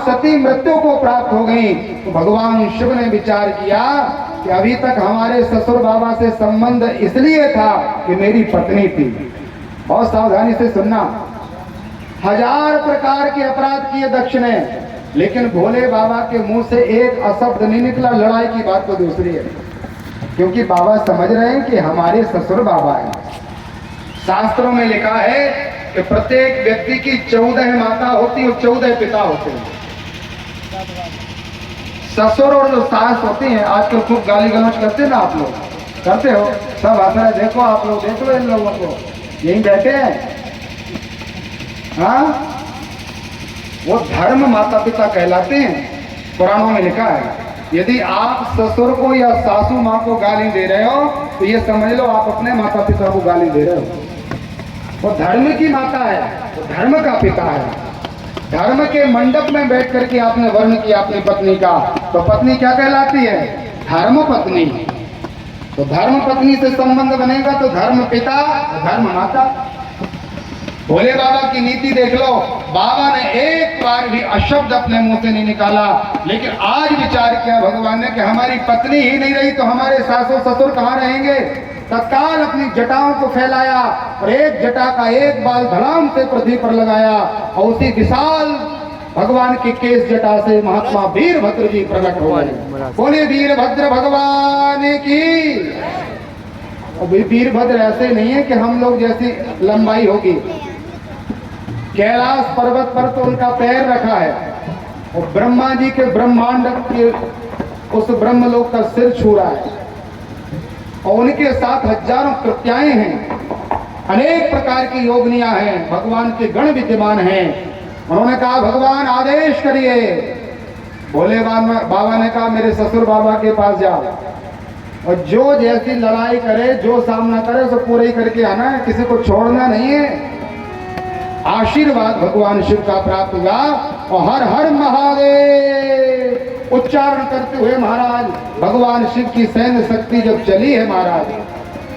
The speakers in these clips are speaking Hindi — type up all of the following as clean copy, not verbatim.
सती मृत्यु को प्राप्त हो गई। तो भगवान शिव ने विचार किया कि अभी तक हमारे ससुर बाबा से संबंध इसलिए था कि मेरी पत्नी थी। बहुत सावधानी से सुनना। 1000 प्रकार के अपराध किए दक्ष ने, लेकिन भोले बाबा के मुंह से एक अशब्द नहीं निकला। लड़ाई की बात तो दूसरी है, क्योंकि बाबा समझ रहे हैं कि हमारे ससुर बाबा हैं। शास्त्रों में लिखा है कि प्रत्येक व्यक्ति की 14 माता होती और 14 पिता होते हैं। ससुर और जो सास होती हैं, आजकल खूब गाली गलौज करते हैं ना, आप लोग करते हो, सब हंस रहे। देखो आप लोग, देख लो इन लोगों को, यही बैठे हैं। हाँ, वो धर्म माता पिता कहलाते हैं। पुराणों में लिखा है, यदि आप ससुर को या सासू माँ को गाली दे रहे हो तो ये समझ लो आप अपने माता पिता को गाली दे रहे हो। वो धर्म की माता है, वो धर्म का पिता है। धर्म के मंडप में बैठ करके आपने वर्ण किया अपनी पत्नी का, तो पत्नी क्या कहलाती है? धर्म पत्नी। तो धर्म पत्नी से संबंध बनेगा तो धर्म पिता, धर्म माता। भोले बाबा की नीति देख लो, बाबा ने एक बार भी अशब्द अपने मुंह से नहीं निकाला। लेकिन आज विचार किया भगवान ने कि हमारी पत्नी ही नहीं रही तो हमारे सासू ससुर कहाँ रहेंगे। तत्काल अपनी जटाओं को फैलाया और एक जटा का एक बाल धड़ाम से पृथ्वी पर लगाया और उसी विशाल भगवान की केस जटा से महात्मा वीरभद्र जी प्रकट हो गए। बोले वीरभद्र भगवान की। और वीरभद्र ऐसे नहीं है कि हम लोग जैसी लंबाई होगी। कैलाश पर्वत पर तो उनका पैर रखा है और ब्रह्मा जी के ब्रह्मांड के उस ब्रह्मलोक का सिर छू रहा है और उनके साथ हजारों कृत्याएं हैं, अनेक प्रकार की योगनियां हैं, भगवान के गण विद्यमान हैं। उन्होंने कहा भगवान आदेश करिए। भोले बाबा ने कहा मेरे ससुर बाबा के पास जाओ और जो जैसी लड़ाई करे, जो सामना करे उसे पूरा ही करके आना है, किसी को छोड़ना नहीं है। आशीर्वाद भगवान शिव का प्राप्त हुआ और हर हर महादेव उच्चारण करते हुए महाराज भगवान शिव की सैन्य शक्ति जब चली है महाराज,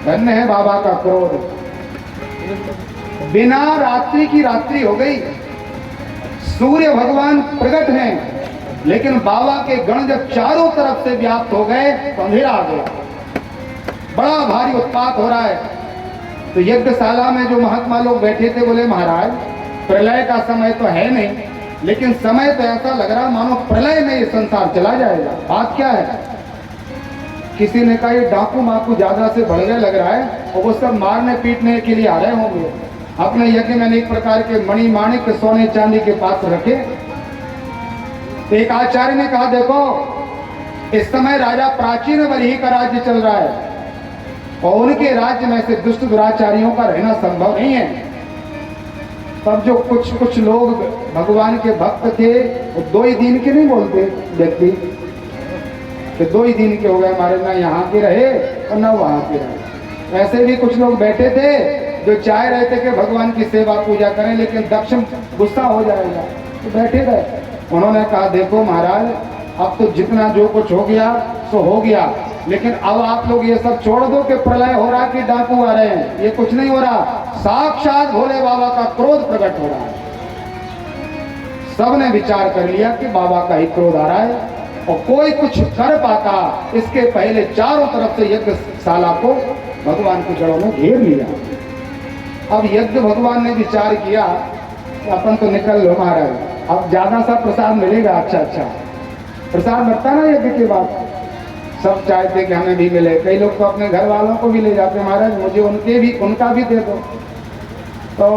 धन्य है बाबा का क्रोध। बिना रात्रि की रात्रि हो गई। सूर्य भगवान प्रकट हैं, लेकिन बाबा के गण जब चारों तरफ से व्याप्त हो गए तो अंधेरा आ गया। बड़ा भारी उत्पात हो रहा है। तो यज्ञशाला में जो महात्मा लोग बैठे थे बोले महाराज प्रलय का समय तो है नहीं, लेकिन समय तो ऐसा लग रहा मानो प्रलय में ये संसार चला जाएगा। बात क्या है? किसी ने कहा ये डाकू माकू ज्यादा से बढ़ गए लग रहा है और वो सब मारने पीटने के लिए आ रहे होंगे। अपने यज्ञ में अनेक प्रकार के मणि माणिक सोने चांदी के पात्र रखे। तो एक आचार्य ने कहा देखो इस समय राजा प्राचीन बलि का राज्य चल रहा है और उनके राज्य में से दुष्ट दुराचारियों का रहना संभव नहीं है। तब जो कुछ लोग भगवान के भक्त थे वो 2 ही दिन के नहीं बोलते व्यक्ति कि 2 ही दिन के हो गए हमारे, ना यहाँ के रहे और ना वहाँ के रहे। ऐसे भी कुछ लोग बैठे थे जो चाह रहे थे कि भगवान की सेवा पूजा करें, लेकिन दक्ष गुस्सा हो जाएगा तो बैठे रहे। उन्होंने कहा देखो महाराज अब तो जितना जो कुछ हो गया सो हो गया, लेकिन अब आप लोग ये सब छोड़ दो कि प्रलय हो रहा कि डाकू आ रहे हैं। ये कुछ नहीं हो रहा, साक्षात भोले बाबा का क्रोध प्रकट हो रहा है। सबने विचार कर लिया कि बाबा का ही क्रोध आ रहा है और कोई कुछ कर पाता इसके पहले चारों तरफ से यज्ञशाला को भगवान की जड़ों में घेर लिया। अब यज्ञ भगवान ने विचार किया अपन तो निकल लो महाराज, अब ज्यादा सा प्रसाद मिलेगा। अच्छा प्रसाद मिलता ना यज्ञ के बाद, सब चाहते कि हमें भी मिले। कई लोग तो अपने घर वालों को भी ले जाते महाराज मुझे उनका भी दे दो। तो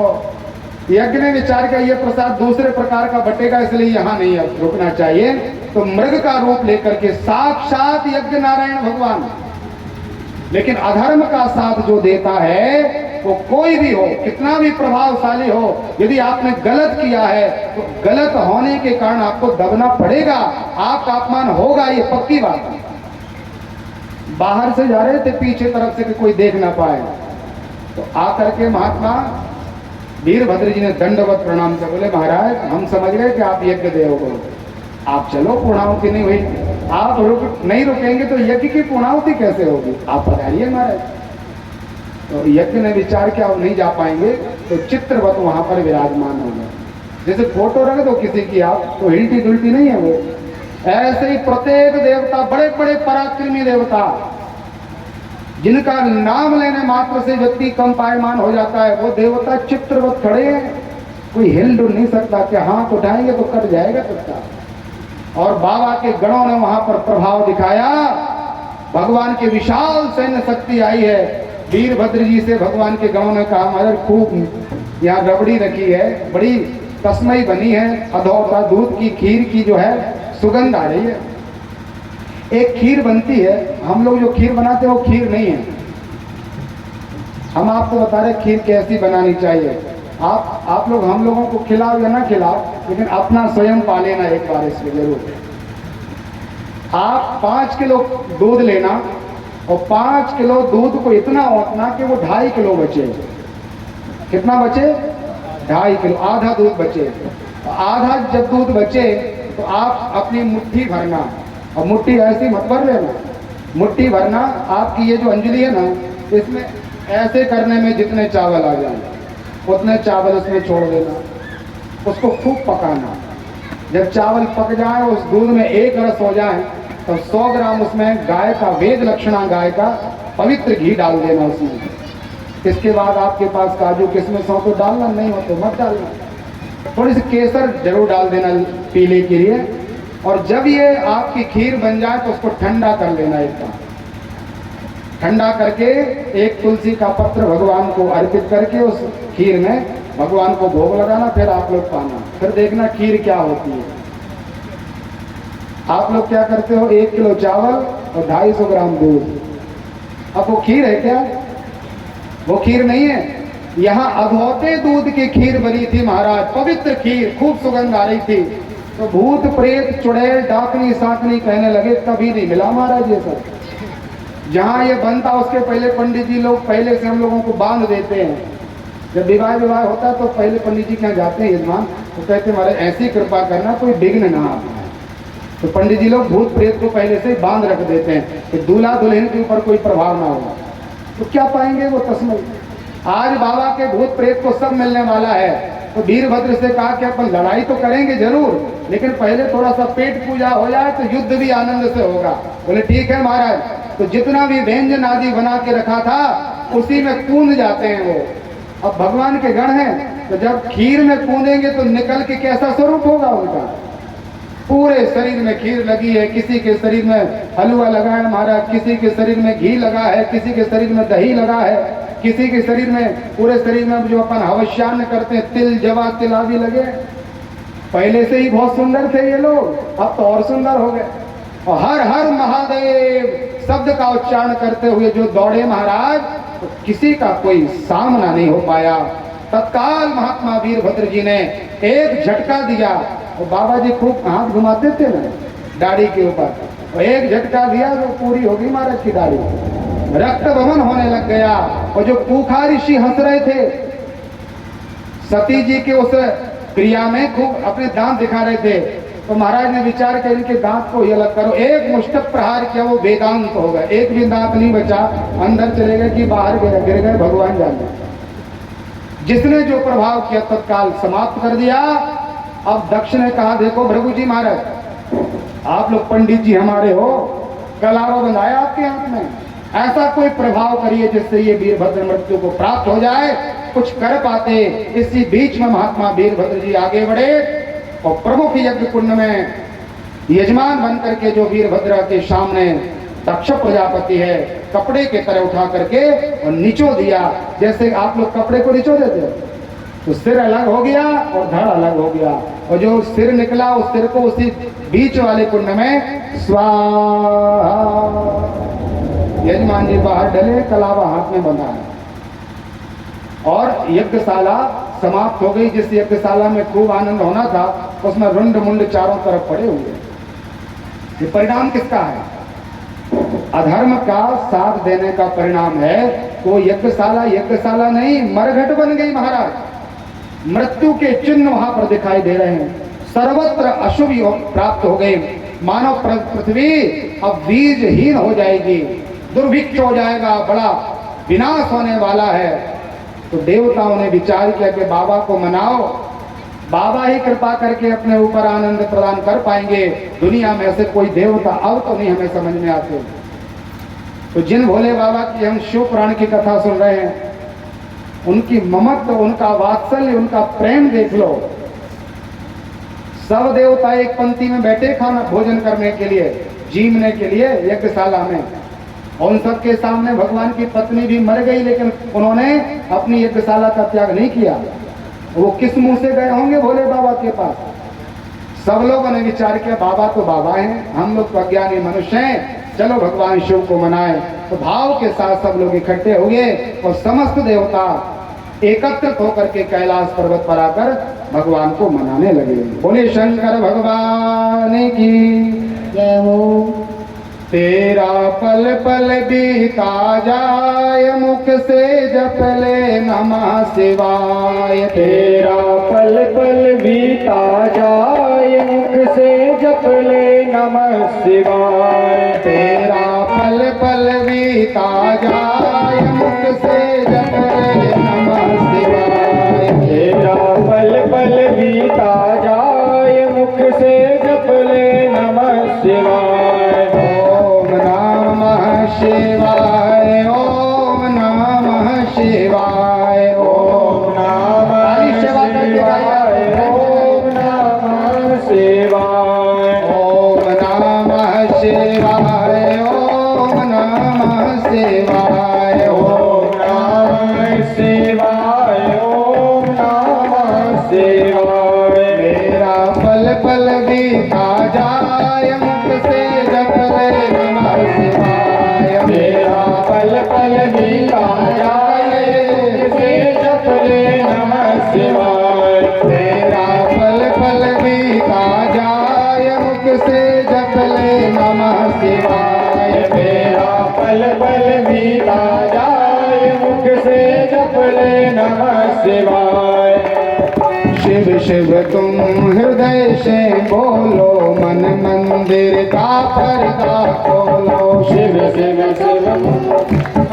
यज्ञ ने विचार किया ये प्रसाद दूसरे प्रकार का बटेगा, इसलिए यहाँ नहीं अब रुकना चाहिए। तो मृग का रूप लेकर के साक्षात यज्ञ नारायण भगवान, लेकिन अधर्म का साथ जो देता है वो कोई भी हो, कितना भी प्रभावशाली हो, यदि आपने गलत किया है तो गलत होने के कारण आपको दबना पड़ेगा, आपका अपमान होगा, ये पक्की बात है। बाहर से जा रहे थे पीछे तरफ से कि कोई देख ना पाए, तो आकर के महात्मा वीरभद्र जी ने दंडवत प्रणाम से बोले महाराज हम समझ गए कि आप यज्ञ देव हो, आप चलो पूर्णाहुति नहीं हुई, आप नहीं रुकेंगे तो यज्ञ की पूर्णाहुति कैसे होगी, आप पधारिए महाराज। तो यज्ञ ने विचार किया वो नहीं जा पाएंगे, तो चित्रवत वहां पर विराजमान हो गए। जैसे फोटो रख दो किसी की आप तो हिलती डुलती नहीं है वो, ऐसे ही प्रत्येक देवता, बड़े बड़े पराक्रमी देवता जिनका नाम लेने मात्र से व्यक्ति कम पायमान हो जाता है, वो देवता चित्रवत खड़े हैं, कोई हिल डुल नहीं सकता, कि हाथ उठाएंगे तो कट जाएगा सबका। और बाबा के गणों ने वहां पर प्रभाव दिखाया, भगवान की विशाल सैन्य शक्ति आई है। वीरभद्र जी से भगवान के गणों ने कहा, महाराज खूब यहाँ रबड़ी रखी है, बड़ी तस्मई बनी है, अधोता दूध की खीर की जो है सुगंध आ रही है। एक खीर बनती है, हम लोग जो खीर बनाते हैं वो खीर नहीं है, हम आपको बता रहे खीर कैसी बनानी चाहिए। आप लोग हम लोगों को खिलाओ या ना खिलाओ, लेकिन अपना स्वयं पा लेना एक बार इसमें जरूर। आप 5 किलो दूध लेना और 5 किलो दूध को इतना औंटना कि वो 2.5 किलो बचे। कितना बचे? 2.5 किलो, आधा दूध बचे। आधा जब दूध बचे तो आप अपनी मुट्ठी भरना, और मुट्ठी ऐसी मत भर लेना, मुट्ठी भरना। आपकी ये जो अंजलि है ना, इसमें ऐसे करने में जितने चावल आ जाए उतने चावल उसमें छोड़ देना, उसको खूब पकाना। जब चावल पक जाए, उस दूध में एक रस हो जाए, तो 100 ग्राम उसमें गाय का, वेद लक्षणा गाय का पवित्र घी डाल देना उसमें। इसके बाद आपके पास काजू किशमिश हो तो डालना, नहीं हो तो मत डालना। थोड़ी सी केसर जरूर डाल देना पीने के लिए। और जब ये आपकी खीर बन जाए तो उसको ठंडा कर लेना एकदम। ठंडा करके एक तुलसी का पत्र भगवान को अर्पित करके उस खीर में भगवान को भोग लगाना, फिर आप लोग पाना, फिर देखना खीर क्या होती है। आप लोग क्या करते हो, 1 किलो चावल और 250 ग्राम दूध। अब वो खीर है क्या? वो खीर नहीं है। यहाँ अधोते दूध की खीर बनी थी महाराज, पवित्र खीर, खूब सुगंध आ रही थी। तो भूत प्रेत चुड़ैल डाकनी साकनी कहने लगे, कभी नहीं मिला महाराज ये सब। जहाँ ये बनता उसके पहले पंडित जी लोग पहले से हम लोगों को बांध देते हैं। जब विवाह होता है तो पहले पंडित जी के यहाँ जाते हैं यजमान, तो कहते हैं महाराज ऐसी कृपा करना कोई विघ्न ना आता है। तो पंडित जी लोग भूत प्रेत को पहले से बांध रख देते हैं कि दूल्हा दुल्हन के ऊपर कोई प्रभाव ना होगा। तो क्या पाएंगे वो तस्मै। आज बाबा के भूत प्रेत को सब मिलने वाला है। तो वीरभद्र से कहा कि अपन लड़ाई तो करेंगे जरूर, लेकिन पहले थोड़ा सा पेट पूजा हो जाए तो युद्ध भी आनंद से होगा। बोले ठीक है महाराज। तो जितना भी व्यंजन आदि बना के रखा था उसी में कूद जाते हैं वो। अब भगवान के गण हैं, तो जब खीर में कूदेंगे तो निकल के कैसा स्वरूप होगा उनका। पूरे शरीर में खीर लगी है, किसी के शरीर में हलवा लगा है महाराज, किसी के शरीर में घी लगा है, किसी के शरीर में दही लगा है, किसी के शरीर में, पूरे शरीर में जो अपन हवश्यान्न करते हैं तिल जवा तिल आदि लगे। पहले से ही बहुत सुंदर थे ये लोग, अब तो और सुंदर हो गए। और हर हर महादेव शब्द का उच्चारण करते हुए जो दौड़े महाराज, तो किसी का कोई सामना नहीं हो पाया। तत्काल महात्मा वीरभद्र जी ने एक झटका दिया, और बाबा जी खूब हाथ घुमाते थे ना दाढ़ी के ऊपर, और एक झटका दिया तो पूरी होगी महाराज की दाढ़ी, रक्त भवन होने लग गया। और जो पूखा ऋषि हंस रहे थे सती जी के उस क्रिया में, खूब अपने दांत दिखा रहे थे, तो महाराज ने विचार कर इनके दांत को ये अलग करो। एक मुष्टक प्रहार किया, वो वेदांत हो गया, एक भी दांत नहीं बचा, अंदर चले गए कि बाहर गिर गए, भगवान जाने। जिसने जो प्रभाव किया तत्काल समाप्त कर दिया। अब दक्ष ने कहा, देखो भृगु जी महाराज आप लोग पंडित जी हमारे हो, कलावा बनाया आपके हाथ में, ऐसा कोई प्रभाव करिए जिससे ये वीरभद्र मृत्यु को प्राप्त हो जाए, कुछ कर पाते। इसी बीच में महात्मा वीरभद्र जी आगे बढ़े और प्रमुख यज्ञ कुंड में यजमान बनकर के जो वीरभद्र के सामने दक्ष प्रजापति है, कपड़े के तरह उठा करके और निचो दिया। जैसे आप लोग कपड़े को निचो देते हैं, तो सिर अलग हो गया और धड़ अलग हो गया, और जो सिर निकला उस सिर को उसी बीच वाले कुंड में स्वाहा। यजमान जी बाहर डले, कलावा हाथ में बंधा है, और यज्ञशाला समाप्त हो गई। जिस यज्ञशाला में खूब आनंद होना था उसमें रुंड मुंड चारों तरफ पड़े हुए। ये परिणाम किसका है? अधर्म का साथ देने का परिणाम है। तो यज्ञशाला नहीं, मरघट बन गई महाराज। मृत्यु के चिन्ह वहां पर दिखाई दे रहे हैं, सर्वत्र अशुभ प्राप्त हो गए। मानव पृथ्वी अब बीजहीन हो जाएगी, दुर्भिक्ष हो जाएगा, बड़ा विनाश होने वाला है। तो देवताओं ने विचार किया कि बाबा को मनाओ, बाबा ही कृपा करके अपने ऊपर आनंद प्रदान कर पाएंगे। दुनिया में ऐसे कोई देवता अब तो नहीं हमें समझ में आते। तो जिन भोले बाबा की हम शिव पुराण की कथा सुन रहे हैं, उनकी ममत्व, उनका वात्सल्य, उनका प्रेम देख लो। सब देवता एक पंक्ति में बैठे खाना भोजन करने के लिए, जीवने के लिए यज्ञशाला में। उन सबके सामने भगवान की पत्नी भी मर गई, लेकिन उन्होंने अपनी यज्ञशाला का त्याग नहीं किया। वो किस मुंह से गए होंगे भोले बाबा के पास? सब लोगों ने विचार किया बाबा तो बाबा हैं, हम लोग तो अज्ञानी मनुष्य हैं, चलो भगवान शिव को मनाएं। तो भाव के साथ सब लोग इकट्ठे हुए और समस्त देवता एकत्रित होकर के कैलाश पर्वत पर आकर भगवान को मनाने लगे। बोले शंकर भगवान की जय हो। तेरा पल पल बीता जाए, मुख से जप ले नमः शिवाय। तेरा पल पल बीता जाए, मुख से जप ले नमः शिवाय। तेरा पल पल बीता जाए, मुख से जप ले नमः शिवाय। तेरा पल पल बीता जाए, मुख से जप ले नमः शिवाय। ओम नमः शिवाय, ओम नमः शिवाय, ओम नमः शिवाय, ओम नमः शिवाय। ओम नमः शिवाय, ओम नमः शिवाय, ओम नमः शिवाय, ओम नमः शिवाय। मेरा पल पल बीता जाए, मुख से जप ले नमः शिवाय। मेरा पल पल बीता जाए, मुख से जप ले नमः शिवाय। तेरा पल पल बीता जाए, मुख से जप ले नमः शिवाय। मेरा पल पल बीता जाए, मुख से जप ले नमः शिवाय। शिव शिव तुम हृदय से बोलो, मन मंदिर का पर्दा खोलो। शिव शिव शिव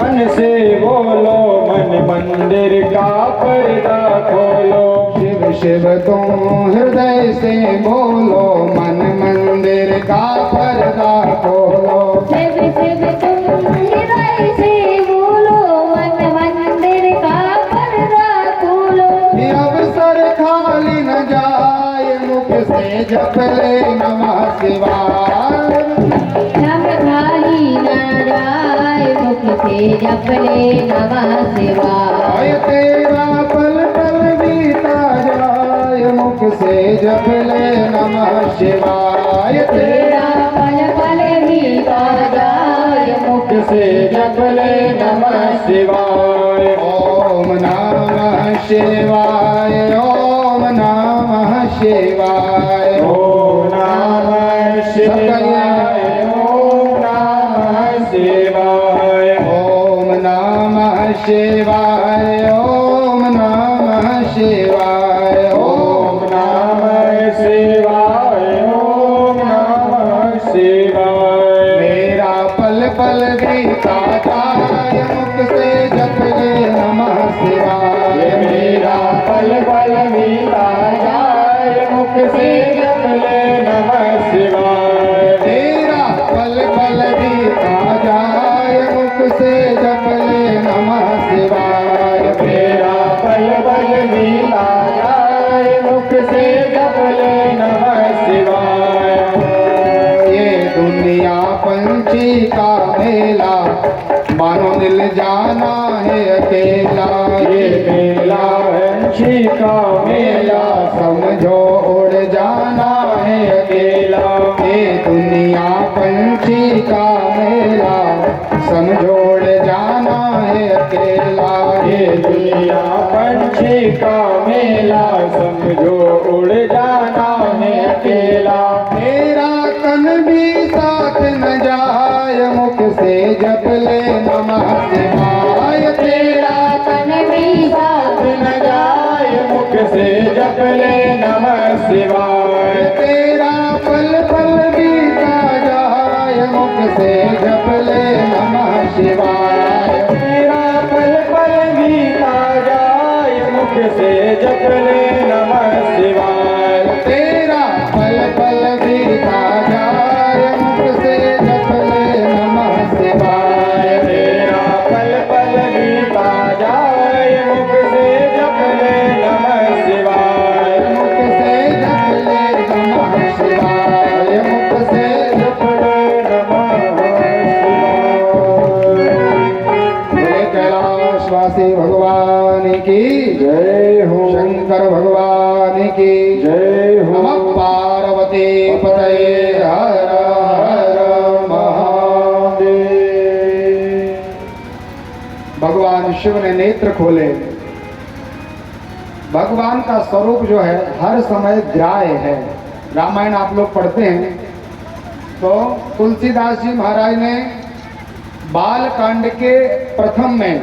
मन से बोलो, मन मंदिर का पर्दा खोलो। शिव शिव तुम हृदय से बोलो, मन मंदिर का पर्दा खोलो। शिव शिव तुम हृदय से बोलो, मन मंदिर का पर्दा खोलो। ये अवसर खाली न जाए, मुख से जप ले नमः शिवाय। नम खाली न जाए, मुख से जप ले नमः शिवाय। तेरा पल पल बीता जाए, मुख से जप ले नमः शिवाय। तेरा पल पल बीता जाए, मुख से जप ले नमः शिवाय। ओम नमः शिवाय, ओम नमः शिवाय। ओम नमः शिवाय, ओम नमः शिवाय। ओम नमः शिवाय, ओम नमः शिवाय। ओम नमः शिवाय, ओम नमः शिवाय। मेरा पल पल बीता जाए, मुख से जप ले नमः शिवाय। मेरा पल पल बीता जाए, मुख से जप ले नमः शिवाय। तेरा पल पल बीता जाए, मुख से जप ले नमः शिवाय। मेरा पल पल बीता जाए, मुख से जप ले नमः शिवाय। ये दुनिया पंछी का मेला, मानो दिल जाना है अकेला। ये मेला पंछी का मेला, समझो उड़ जाना है अकेला। ये दुनिया पंछी का मेला, समझो उड़ जाना है अकेला। ये दुनिया पंछी का मेला, समझो उड़ जाना है अकेला। तेरा तन भी साथ न जाए, मुख से जप ले नमः शिवाय। तेरा तन भी साथ न जाए, मुख से जप ले नमः शिवाय। तेरा पल पल बीता जाए, मुख से जप ले नमः शिवाय। तेरा पल पल बीता जाए, मुख से जप ले नमः शिवाय। तेरा पल पल बीता जाए मुख से जप ले नमः शिवाय। तेरा पल पल बीता जाए मुख से जप ले नमः शिवाय। मुख से जप ले नमः शिवाय। मुख से जप ले नमः शिवाय। बोले कैलाशवासी भगवान की जय हो, शंकर भगवान की जय हो। नमः पार्वती पतये हर हर महादेव। भगवान शिव ने नेत्र खोले। भगवान का स्वरूप जो है हर समय ग्राह्य है। रामायण आप लोग पढ़ते हैं तो तुलसीदास जी महाराज ने बालकांड के प्रथम में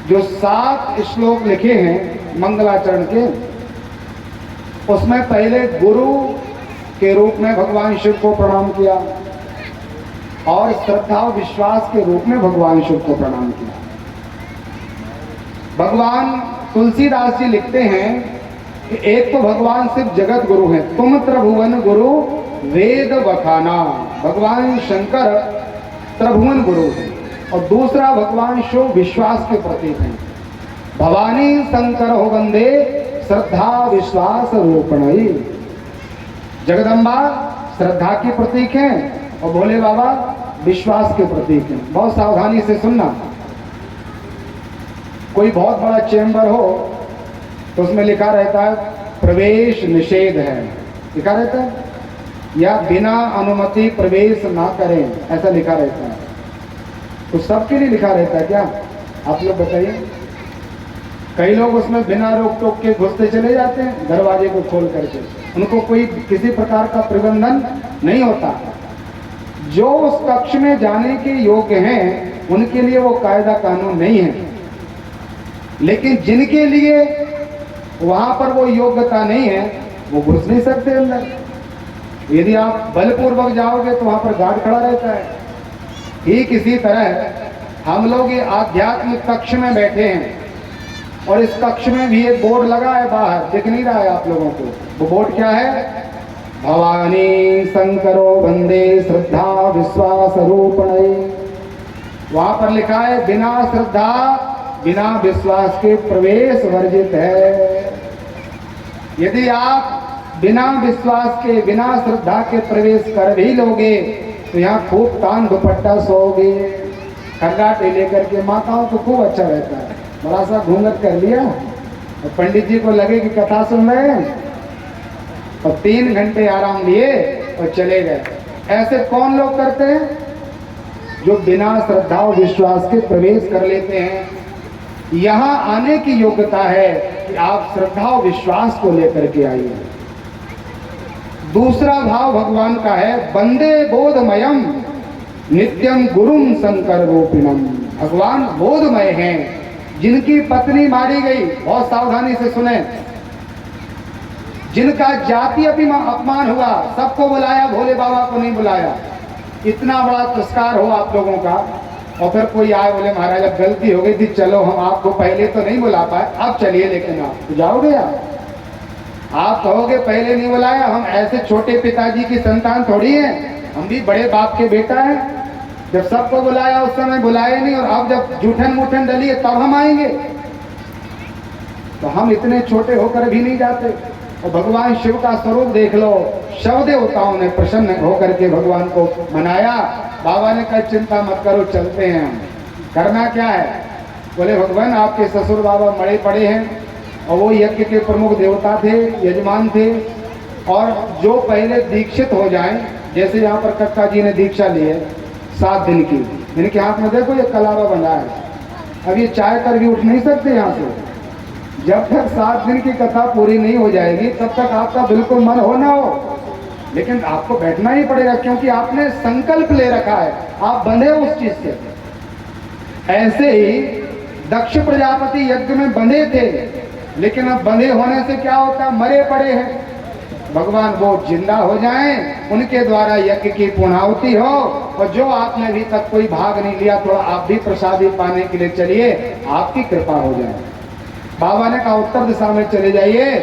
जो 7 श्लोक लिखे हैं मंगलाचरण के, उसमें पहले गुरु के रूप में भगवान शिव को प्रणाम किया और श्रद्धा और विश्वास के रूप में भगवान शिव को प्रणाम किया। भगवान तुलसीदास जी लिखते हैं कि एक तो भगवान सिर्फ जगत गुरु हैं, तुम त्रिभुवन गुरु वेद बखाना। भगवान शंकर त्रिभुवन गुरु हैं और दूसरा भगवान शिव विश्वास के प्रतीक हैं। भवानी शंकर हो वंदे श्रद्धा विश्वास रूपणई। जगदम्बा श्रद्धा के प्रतीक हैं और भोले बाबा विश्वास के प्रतीक हैं। बहुत सावधानी से सुनना। कोई बहुत बड़ा चेंबर हो तो उसमें लिखा रहता है प्रवेश निषेध है, लिखा रहता है, या बिना अनुमति प्रवेश ना करें, ऐसा लिखा रहता है। तो सबके लिए लिखा रहता है क्या? आप लोग बताइए। कई लोग उसमें बिना रोक टोक के घुसते चले जाते हैं दरवाजे को खोल करके, उनको कोई किसी प्रकार का प्रबंधन नहीं होता। जो उस कक्ष में जाने के योग्य हैं उनके लिए वो कायदा कानून नहीं है, लेकिन जिनके लिए वहां पर वो योग्यता नहीं है वो घुस नहीं सकते अंदर। यदि आप बलपूर्वक जाओगे तो वहां पर गार्ड खड़ा रहता है। ठीक इसी तरह हम लोग ये आध्यात्मिक कक्ष में बैठे हैं और इस कक्ष में भी एक बोर्ड लगा है, बाहर दिख नहीं रहा है आप लोगों को। वो बोर्ड क्या है? भवानी शंकरो वंदे श्रद्धा विश्वास रूपणे। वहां पर लिखा है बिना श्रद्धा बिना विश्वास के प्रवेश वर्जित है। यदि आप बिना विश्वास के बिना श्रद्धा के प्रवेश कर भी लोगे तो यहाँ खूब तान दुपट्टा सोओगे। खर्राटे लेकर के माताओं को खूब अच्छा रहता है, बड़ा सा घूंघट कर लिया और पंडित जी को लगे कि कथा सुन रहे हैं और 3 घंटे आराम लिए और चले गए। ऐसे कौन लोग करते हैं? जो बिना श्रद्धा और विश्वास के प्रवेश कर लेते हैं। यहाँ आने की योग्यता है कि आप श्रद्धा और विश्वास को लेकर के आइए। दूसरा भाव भगवान का है वंदे बोधमयम नित्यम गुरुम शंकर रूपिणम। भगवान बोधमय हैं, जिनकी पत्नी मारी गई, बहुत सावधानी से सुने, जिनका जाति अपमान हुआ, सबको बुलाया, भोले बाबा को नहीं बुलाया। इतना बड़ा तिरस्कार हो आप लोगों का, और फिर कोई आए बोले महाराज अब गलती हो गई थी, चलो हम आपको पहले तो नहीं बुला पाए, अब चलिए, लेकिन आप तो जाओगे। आप कहोगे पहले नहीं बुलाया, हम ऐसे छोटे पिताजी की संतान थोड़ी हैं, हम भी बड़े बाप के बेटा हैं। जब सबको बुलाया उस समय बुलाए नहीं, और अब जब जूठन मूठन डली है तब हम आएंगे। तो हम इतने छोटे होकर भी नहीं जाते। और भगवान शिव का स्वरूप देख लो, शव देवताओं ने प्रसन्न होकर के भगवान को मनाया। बाबा ने कहा चिंता मत करो, चलते हैं हम। करना क्या है? बोले भगवान आपके ससुर बाबा मरे पड़े हैं और वो यज्ञ के प्रमुख देवता थे, यजमान थे, और जो पहले दीक्षित हो जाएं, जैसे यहाँ पर कक्का जी ने दीक्षा ली है 7 दिन की, इनके हाथ में देखो ये कलावा बना है, अब ये चाय कर भी उठ नहीं सकते यहाँ से। जब तक 7 दिन की कथा पूरी नहीं हो जाएगी तब तक आपका बिल्कुल मन हो ना हो, लेकिन आपको बैठना ही पड़ेगा, क्योंकि आपने संकल्प ले रखा है, आप बंधे उस चीज से। ऐसे ही दक्ष प्रजापति यज्ञ में बंधे थे, लेकिन अब बंधे होने से क्या होता? मरे पड़े हैं। भगवान वो जिंदा हो जाएं, उनके द्वारा यज्ञ की पूर्णाहुति हो। और जो आपने अभी तक कोई भाग नहीं लिया, थोड़ा आप भी प्रसादी पाने के लिए चलिए, आपकी कृपा हो जाए। बाबा ने कहा उत्तर दिशा में चले जाइए,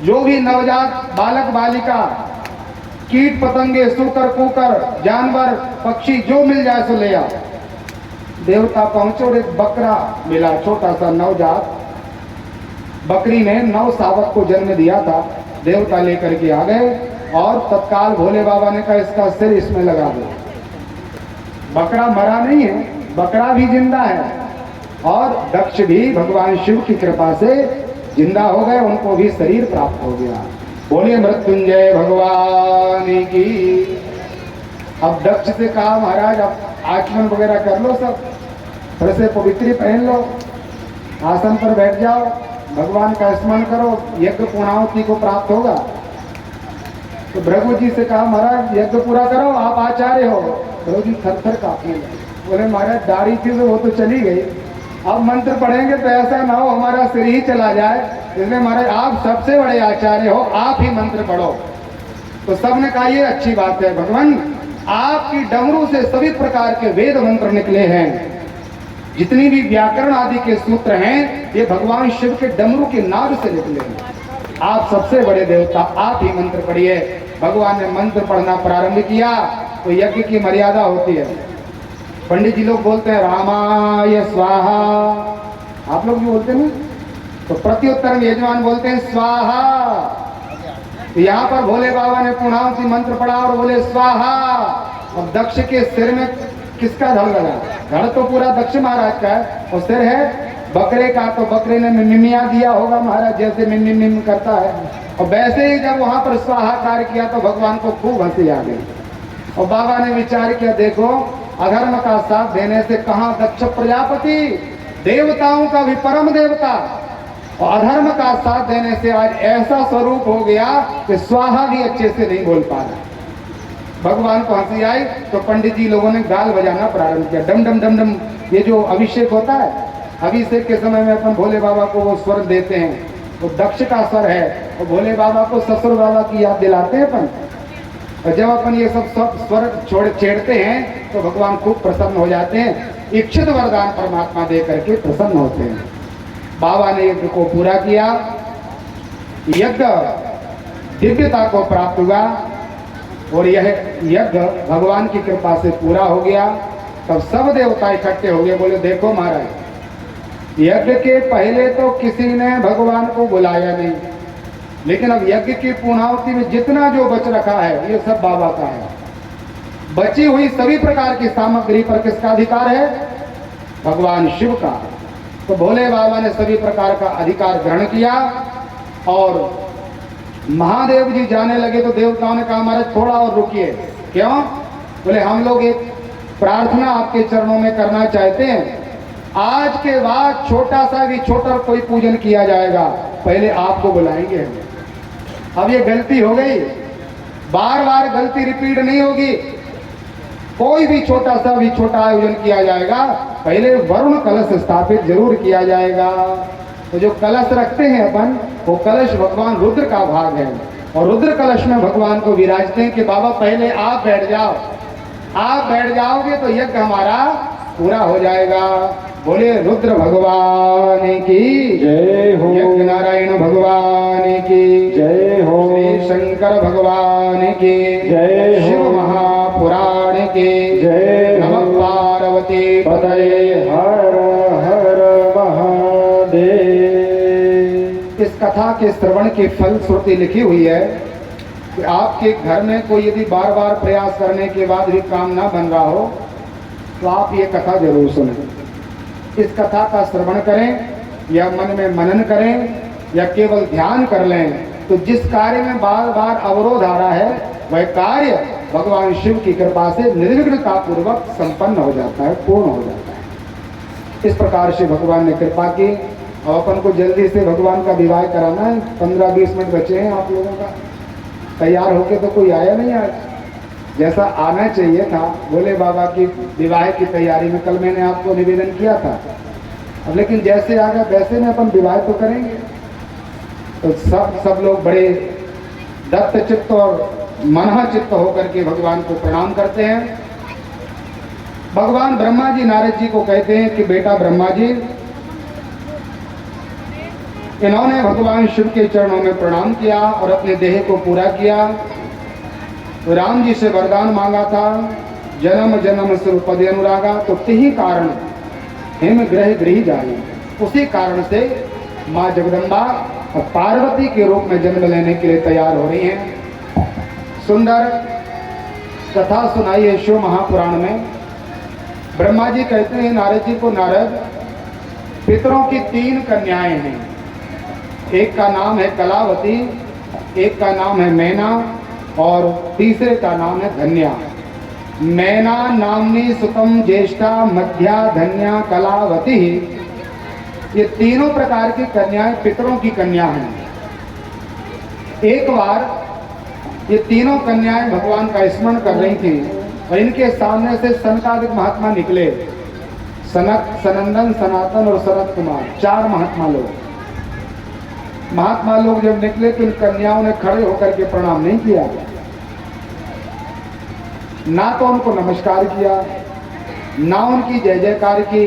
जो भी नवजात बालक बालिका, कीट पतंगे, सूकर कुकर, जानवर पक्षी जो मिल जाए सो ले आओ। देवता पहुंचे और एक बकरा मिला, छोटा सा नवजात। बकरी ने 9 शावक को जन्म दिया था। देवता लेकर के आ गए और तत्काल भोले बाबा ने कहा इसका सिर इसमें लगा दो। बकरा मरा नहीं है, बकरा भी जिंदा है और दक्ष भी भगवान शिव की कृपा से जिंदा हो गए, उनको भी शरीर प्राप्त हो गया। बोले मृत्युंजय भगवान की। अब दक्ष से कहा महाराज अब आचमन वगैरह कर लो, सब फिर से पवित्री पहन लो, आसन पर बैठ जाओ, भगवान का स्मरण करो, यज्ञ पूर्णाहुति को प्राप्त होगा। तो भृगु जी से कहा महाराज यज्ञ पूरा करो, आप आचार्य हो। भृगु जी थर थर कांपने लगे। बोले महाराज दाढ़ी थी तो वो तो चली गई, अब मंत्र पढ़ेंगे तो ऐसा ना हो हमारा सिर ही चला जाए, इसलिए महाराज आप सबसे बड़े आचार्य हो, आप ही मंत्र पढ़ो। तो सबने कहा ये अच्छी बात है भगवान, आपकी डमरू से सभी प्रकार के वेद मंत्र निकले हैं, जितनी भी व्याकरण आदि के सूत्र हैं ये भगवान शिव के डमरू के नाद से निकले हैं। आप सबसे बड़े देवता, आप ही मंत्र पढ़िए। भगवान ने मंत्र पढ़ना प्रारंभ किया तो यज्ञ की मर्यादा होती है। पंडित जी लोग बोलते हैं रामाय स्वाहा, आप लोग भी बोलते हैं ना, तो प्रत्युत्तर में यजमान बोलते हैं स्वाहा। तो यहाँ पर भोले बाबा ने पूर्णाहुति मंत्र पढ़ा और बोले स्वाहा। और दक्ष के सिर में किसका धड़ लगा? धड़ तो पूरा दक्ष महाराज का है और सिर है बकरे का, तो बकरे ने मिमिया दिया होगा महाराज, जैसे मिम मिम करता है। और वैसे ही जब वहां पर स्वाहाकार किया तो भगवान को खूब हंसी आ गई और बाबा ने विचार किया देखो अधर्म का साथ देने से कहां दक्ष प्रजापति, देवताओं का भी परम देवता, और अधर्म का साथ देने से आज ऐसा स्वरूप हो गया कि स्वाहा भी अच्छे से नहीं बोल पा रहा। भगवान को हंसी आई तो पंडित जी लोगों ने गाल बजाना प्रारंभ किया, डम डम डम डम। ये जो अभिषेक होता है, अभिषेक के समय में अपन भोले बाबा को वो स्वर देते हैं, वो दक्ष का स्वर है और भोले बाबा को ससुर बाबा की याद दिलाते हैं अपन। और जब अपन ये सब स्वर छेड़ते हैं तो भगवान खूब प्रसन्न हो जाते हैं, इच्छित वरदान परमात्मा दे करके प्रसन्न होते हैं। बाबा ने यज्ञ को पूरा किया, यज्ञ दिव्यता को प्राप्त हुआ और यह यज्ञ भगवान की कृपा से पूरा हो गया। तब सब देवता इकट्ठे हो गए, बोले देखो महाराज यज्ञ के पहले तो किसी ने भगवान को बुलाया नहीं, लेकिन अब यज्ञ की पूर्णाहुति में जितना जो बच रखा है ये सब बाबा का है। बची हुई सभी प्रकार की सामग्री पर किसका अधिकार है? भगवान शिव का। तो भोले बाबा ने सभी प्रकार का अधिकार ग्रहण किया और महादेव जी जाने लगे तो देवताओं ने कहा महाराज थोड़ा और रुकिए। क्यों? बोले हम लोग एक प्रार्थना आपके चरणों में करना चाहते हैं, आज के बाद छोटा सा भी छोटा कोई पूजन किया जाएगा, पहले आपको बुलाएंगे। अब ये गलती हो गई, बार बार गलती रिपीट नहीं होगी। कोई भी छोटा सा भी छोटा आयोजन किया जाएगा, पहले वरुण कलश स्थापित जरूर किया जाएगा। तो जो कलश रखते हैं अपन, वो कलश भगवान रुद्र का भाग है और रुद्र कलश में भगवान को विराजते हैं कि बाबा पहले आप बैठ जाओ, आप बैठ जाओगे तो यज्ञ हमारा पूरा हो जाएगा। बोले रुद्र भगवान की जय हो, यज्ञ नारायण भगवान की जय हो, श्री शंकर भगवान की जय हो, शिव महापुराण की जय हो, नमः पार्वती पतये हर हर महादेव। इस कथा के श्रवण की फलश्रुति लिखी हुई है कि आपके घर में कोई यदि बार बार प्रयास करने के बाद भी काम ना बन रहा हो तो आप ये कथा जरूर सुनें। इस कथा का श्रवण करें या मन में मनन करें या केवल ध्यान कर लें, तो जिस कार्य में बार बार अवरोध आ रहा है वह कार्य भगवान शिव की कृपा से निर्विघ्नता पूर्वक संपन्न हो जाता है, पूर्ण हो जाता है। इस प्रकार से भगवान ने कृपा की और अपन को जल्दी से भगवान का विवाह कराना है। 15-20 मिनट बचे हैं आप लोगों का। तैयार होके तो कोई आया नहीं आज, जैसा आना चाहिए था। भोले बाबा की विवाह की तैयारी में कल मैंने आपको निवेदन किया था, अब लेकिन जैसे आ गया वैसे में अपन विवाह तो करेंगे। तो सब लोग बड़े दत्त चित्त और मनः चित्त होकर के भगवान को प्रणाम करते हैं। भगवान ब्रह्मा जी नारद जी को कहते हैं कि बेटा ब्रह्मा जी, इन्होंने भगवान शिव के चरणों में प्रणाम किया और अपने देह को पूरा किया। राम जी से वरदान मांगा था, जन्म जन्म सुरपदे अनुरागा, तो तिहि कारण हिम ग्रह गृह जाए। उसी कारण से माँ जगदम्बा और पार्वती के रूप में जन्म लेने के लिए तैयार हो रही हैं। सुंदर कथा सुनाई है शिव महापुराण में। ब्रह्मा जी कहते हैं नारद जी को, नारद पितरों की 3 कन्याएं हैं, एक का नाम है कलावती, एक का नाम है मैना और तीसरे का नाम है धन्या। मैना नामनी सुतम ज्येष्ठा मध्या धन्या कलावती, ये तीनों प्रकार की कन्याएं पितरों की कन्या हैं। एक बार ये तीनों कन्याएं भगवान का स्मरण कर रही थी और इनके सामने से सनकादिक महात्मा निकले, सनक, सनंदन, सनातन और सनत कुमार, 4 महात्मा लोग जब निकले तो इन कन्याओं ने खड़े होकर के प्रणाम नहीं किया, ना तो उनको नमस्कार किया, ना उनकी जय जयकार की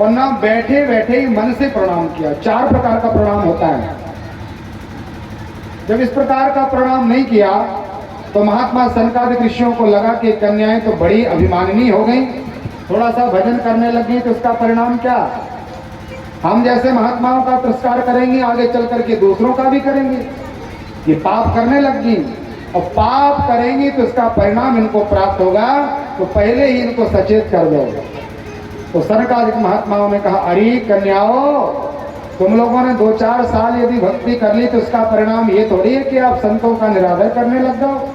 और ना बैठे बैठे ही मन से प्रणाम किया। 4 प्रकार का प्रणाम होता है। जब इस प्रकार का प्रणाम नहीं किया तो महात्मा सनकादिक ऋषियों को लगा कि कन्याएं तो बड़ी अभिमानिनी हो गई, थोड़ा सा भजन करने लगी तो उसका परिणाम क्या, हम जैसे महात्माओं का तिरस्कार करेंगे, आगे चल करके दूसरों का भी करेंगे। ये पाप करने लगी और पाप करेंगी तो इसका परिणाम इनको प्राप्त होगा, तो पहले ही इनको सचेत कर दो। तो सनकादिक महात्माओं ने कहा, अरे कन्याओं, तुम लोगों ने 2-4 साल यदि भक्ति कर ली तो इसका परिणाम ये थोड़ी है कि आप संतों का निरादर करने लग जाओ।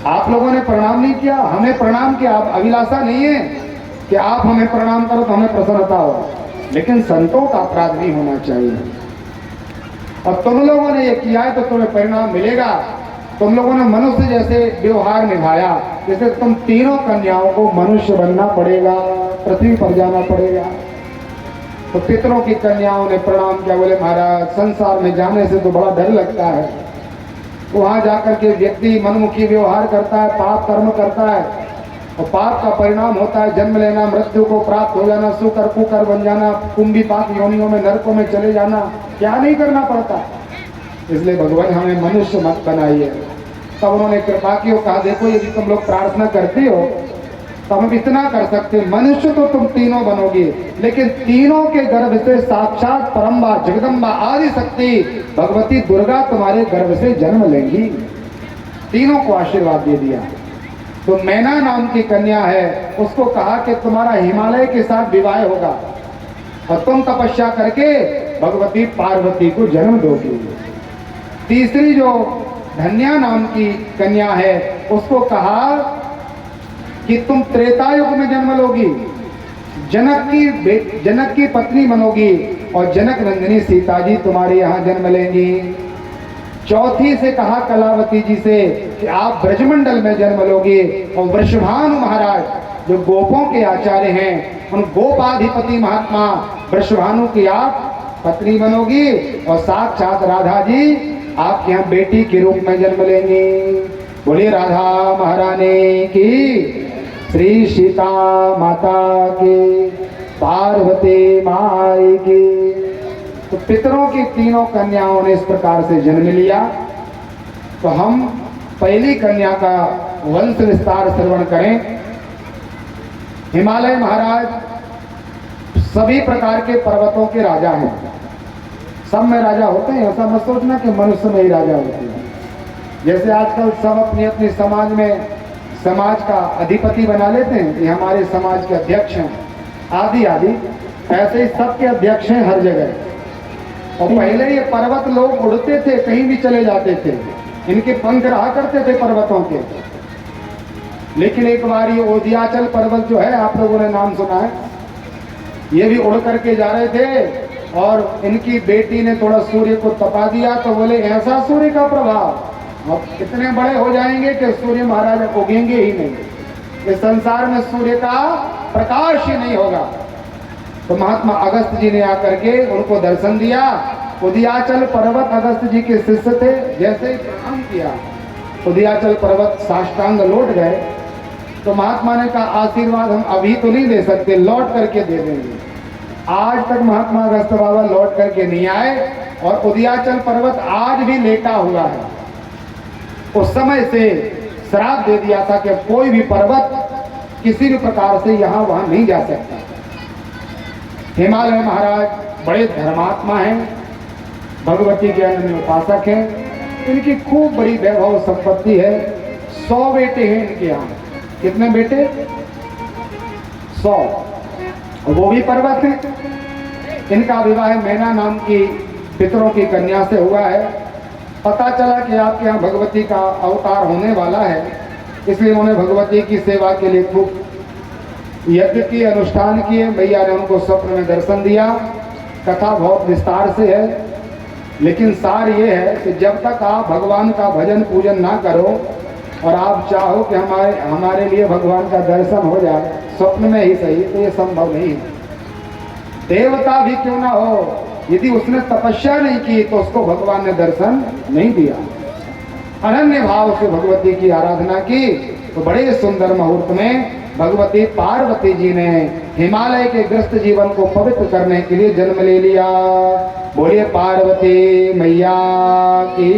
आप लोगों ने प्रणाम नहीं किया, हमें प्रणाम किया। आप अभिलाषा नहीं है कि आप हमें प्रणाम करो तो हमें प्रसन्नता हो, लेकिन संतों का अपराध नहीं होना चाहिए। और तुम लोगों ने ये किया है तो तुम्हें परिणाम मिलेगा। तुम लोगों ने मनुष्य जैसे व्यवहार निभाया, जैसे तुम तीनों कन्याओं को मनुष्य बनना पड़ेगा, पृथ्वी पर जाना पड़ेगा। तो पितरों की कन्याओं ने प्रणाम किया, बोले महाराज संसार में जाने से तो बड़ा डर लगता है, वहां जाकर के व्यक्ति मनमुखी व्यवहार करता है, पाप कर्म करता है और पाप का परिणाम होता है जन्म लेना, मृत्यु को प्राप्त हो जाना, सुकर कुकर बन जाना, कुंभी पाप योनियों में नरकों में चले जाना। क्या नहीं करना पड़ता। इसलिए भगवान हमें मनुष्य मत बनाइए। तब उन्होंने कृपा की और कहा, देखो यदि तुम लोग प्रार्थना करते हो तो हम इतना कर सकते, मनुष्य तो तुम तीनों बनोगे, लेकिन तीनों के गर्भ से साक्षात परम्बा जगदम्बा आदि शक्ति भगवती दुर्गा तुम्हारे गर्भ से जन्म लेंगी। तीनों को आशीर्वाद दे दिया। तो मैना नाम की कन्या है, उसको कहा कि तुम्हारा हिमालय के साथ विवाह होगा और तुम तपस्या करके भगवती पार्वती को जन्म दोगी। तीसरी जो धन्या नाम की कन्या है, उसको कहा कि तुम त्रेता युग में जन्म लोगी, जनक की पत्नी बनोगी और जनक नंदिनी सीता जी तुम्हारे यहाँ जन्म लेंगी। चौथी से कहा कलावती जी से कि आप ब्रजमंडल में जन्म लोगे और वृषभानु महाराज जो गोपों के आचार्य हैं, उन गोपाधिपति महात्मा वृषभानु की आप पत्नी बनोगी और साक्षात राधा जी आपके यहाँ बेटी के रूप में जन्म लेंगे। बोलिए राधा महारानी की, श्री सीता माता की, पार्वती माई की। तो पितरों की तीनों कन्याओं ने इस प्रकार से जन्म लिया। तो हम पहली कन्या का वंश विस्तार श्रवण करें। हिमालय महाराज सभी प्रकार के पर्वतों के राजा हैं। सब में राजा होते हैं, ऐसा मत सोचना कि मनुष्य में ही राजा होते हैं। जैसे आजकल सब अपनी अपनी समाज में समाज का अधिपति बना लेते हैं, ये हमारे समाज के अध्यक्ष हैं आदि आदि, ऐसे ही सबके अध्यक्ष हैं हर जगह। और पहले ये पर्वत लोग उड़ते थे, कहीं भी चले जाते थे, इनके पंख रहा करते थे पर्वतों के। लेकिन एक बार ये ओदियाचल पर्वत जो है, आप लोगों ने नाम सुना है, ये भी उड़ करके जा रहे थे और इनकी बेटी ने थोड़ा सूर्य को तपा दिया। तो बोले ऐसा सूर्य का प्रभाव, अब इतने बड़े हो जाएंगे कि सूर्य महाराज उगेंगे ही नहीं, इस संसार में सूर्य का प्रकाश ही नहीं होगा। तो महात्मा अगस्त जी ने आकर के उनको दर्शन दिया। उदियाचल पर्वत अगस्त जी के शिष्य थे, जैसे ही प्रणाम किया उदियाचल पर्वत साष्टांग लौट गए। तो महात्मा ने कहा आशीर्वाद हम अभी तो नहीं दे सकते, लौट करके दे देंगे। आज तक महात्मा अगस्त्य बाबा लौट करके नहीं आए और उदयाचल पर्वत आज भी लेटा हुआ है। उस समय से श्राप दे दिया था कि कोई भी पर्वत किसी भी प्रकार से यहाँ वहां नहीं जा सकता। हिमालय महाराज बड़े धर्मात्मा हैं, भगवती के अनन्य उपासक हैं, इनकी खूब बड़ी वैभव संपत्ति है। 100 बेटे हैं इनके यहाँ। कितने बेटे? 100। वो भी पर्वत है। इनका विवाह मैना नाम की पितरों की कन्या से हुआ है। पता चला कि आपके यहाँ भगवती का अवतार होने वाला है, इसलिए उन्होंने भगवती की सेवा के लिए खूब यज्ञ किए, अनुष्ठान किए। मैया ने उनको स्वप्न में दर्शन दिया। कथा बहुत विस्तार से है, लेकिन सार ये है कि जब तक आप भगवान का भजन पूजन ना करो और आप चाहो कि हमारे लिए भगवान का दर्शन हो जाए, स्वप्न में ही सही, तो ये संभव नहीं है। देवता भी क्यों ना हो, यदि उसने तपस्या नहीं की तो उसको भगवान ने दर्शन नहीं दिया। अनन्य भाव से भगवती की आराधना की तो बड़े सुंदर मुहूर्त में भगवती पार्वती जी ने हिमालय के ग्रस्त जीवन को पवित्र करने के लिए जन्म ले लिया। बोलिए पार्वती मैया की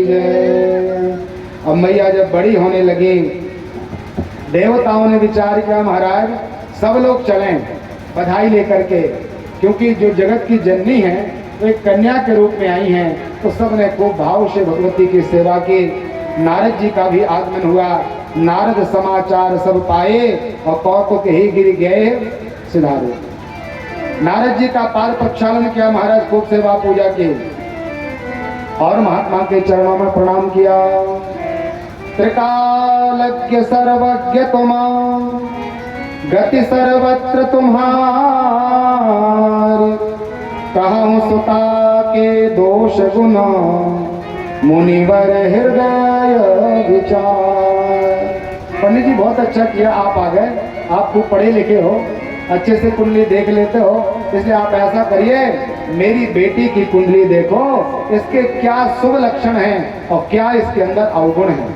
जय। अब मैया जब बड़ी होने लगी, देवताओं ने विचार किया महाराज सब लोग चलें बधाई लेकर के, क्योंकि जो जगत की जननी है वो एक कन्या के रूप में आई हैं। तो सब ने खूब भाव से भगवती की सेवा की। नारद जी का भी आगमन हुआ। नारद समाचार सब पाए और कौतुक ही गिर गए सिधारे। नारद जी का पाद प्रक्षालन किया महाराज, खूब सेवा पूजा की और महात्मा के चरणों में प्रणाम किया। त्रिकालज्ञ सर्वज्ञ तुम, गति सर्वत्र तुम्हारी, कहूँ सुता के दोष गुण, मुनिवर हृदय विचार। पंडित जी बहुत अच्छा किया, आप आ गए, आप खूब पढ़े लिखे हो, अच्छे से कुंडली देख लेते हो, इसलिए आप ऐसा करिए मेरी बेटी की कुंडली देखो, इसके क्या शुभ लक्षण हैं और क्या इसके अंदर अवगुण हैं।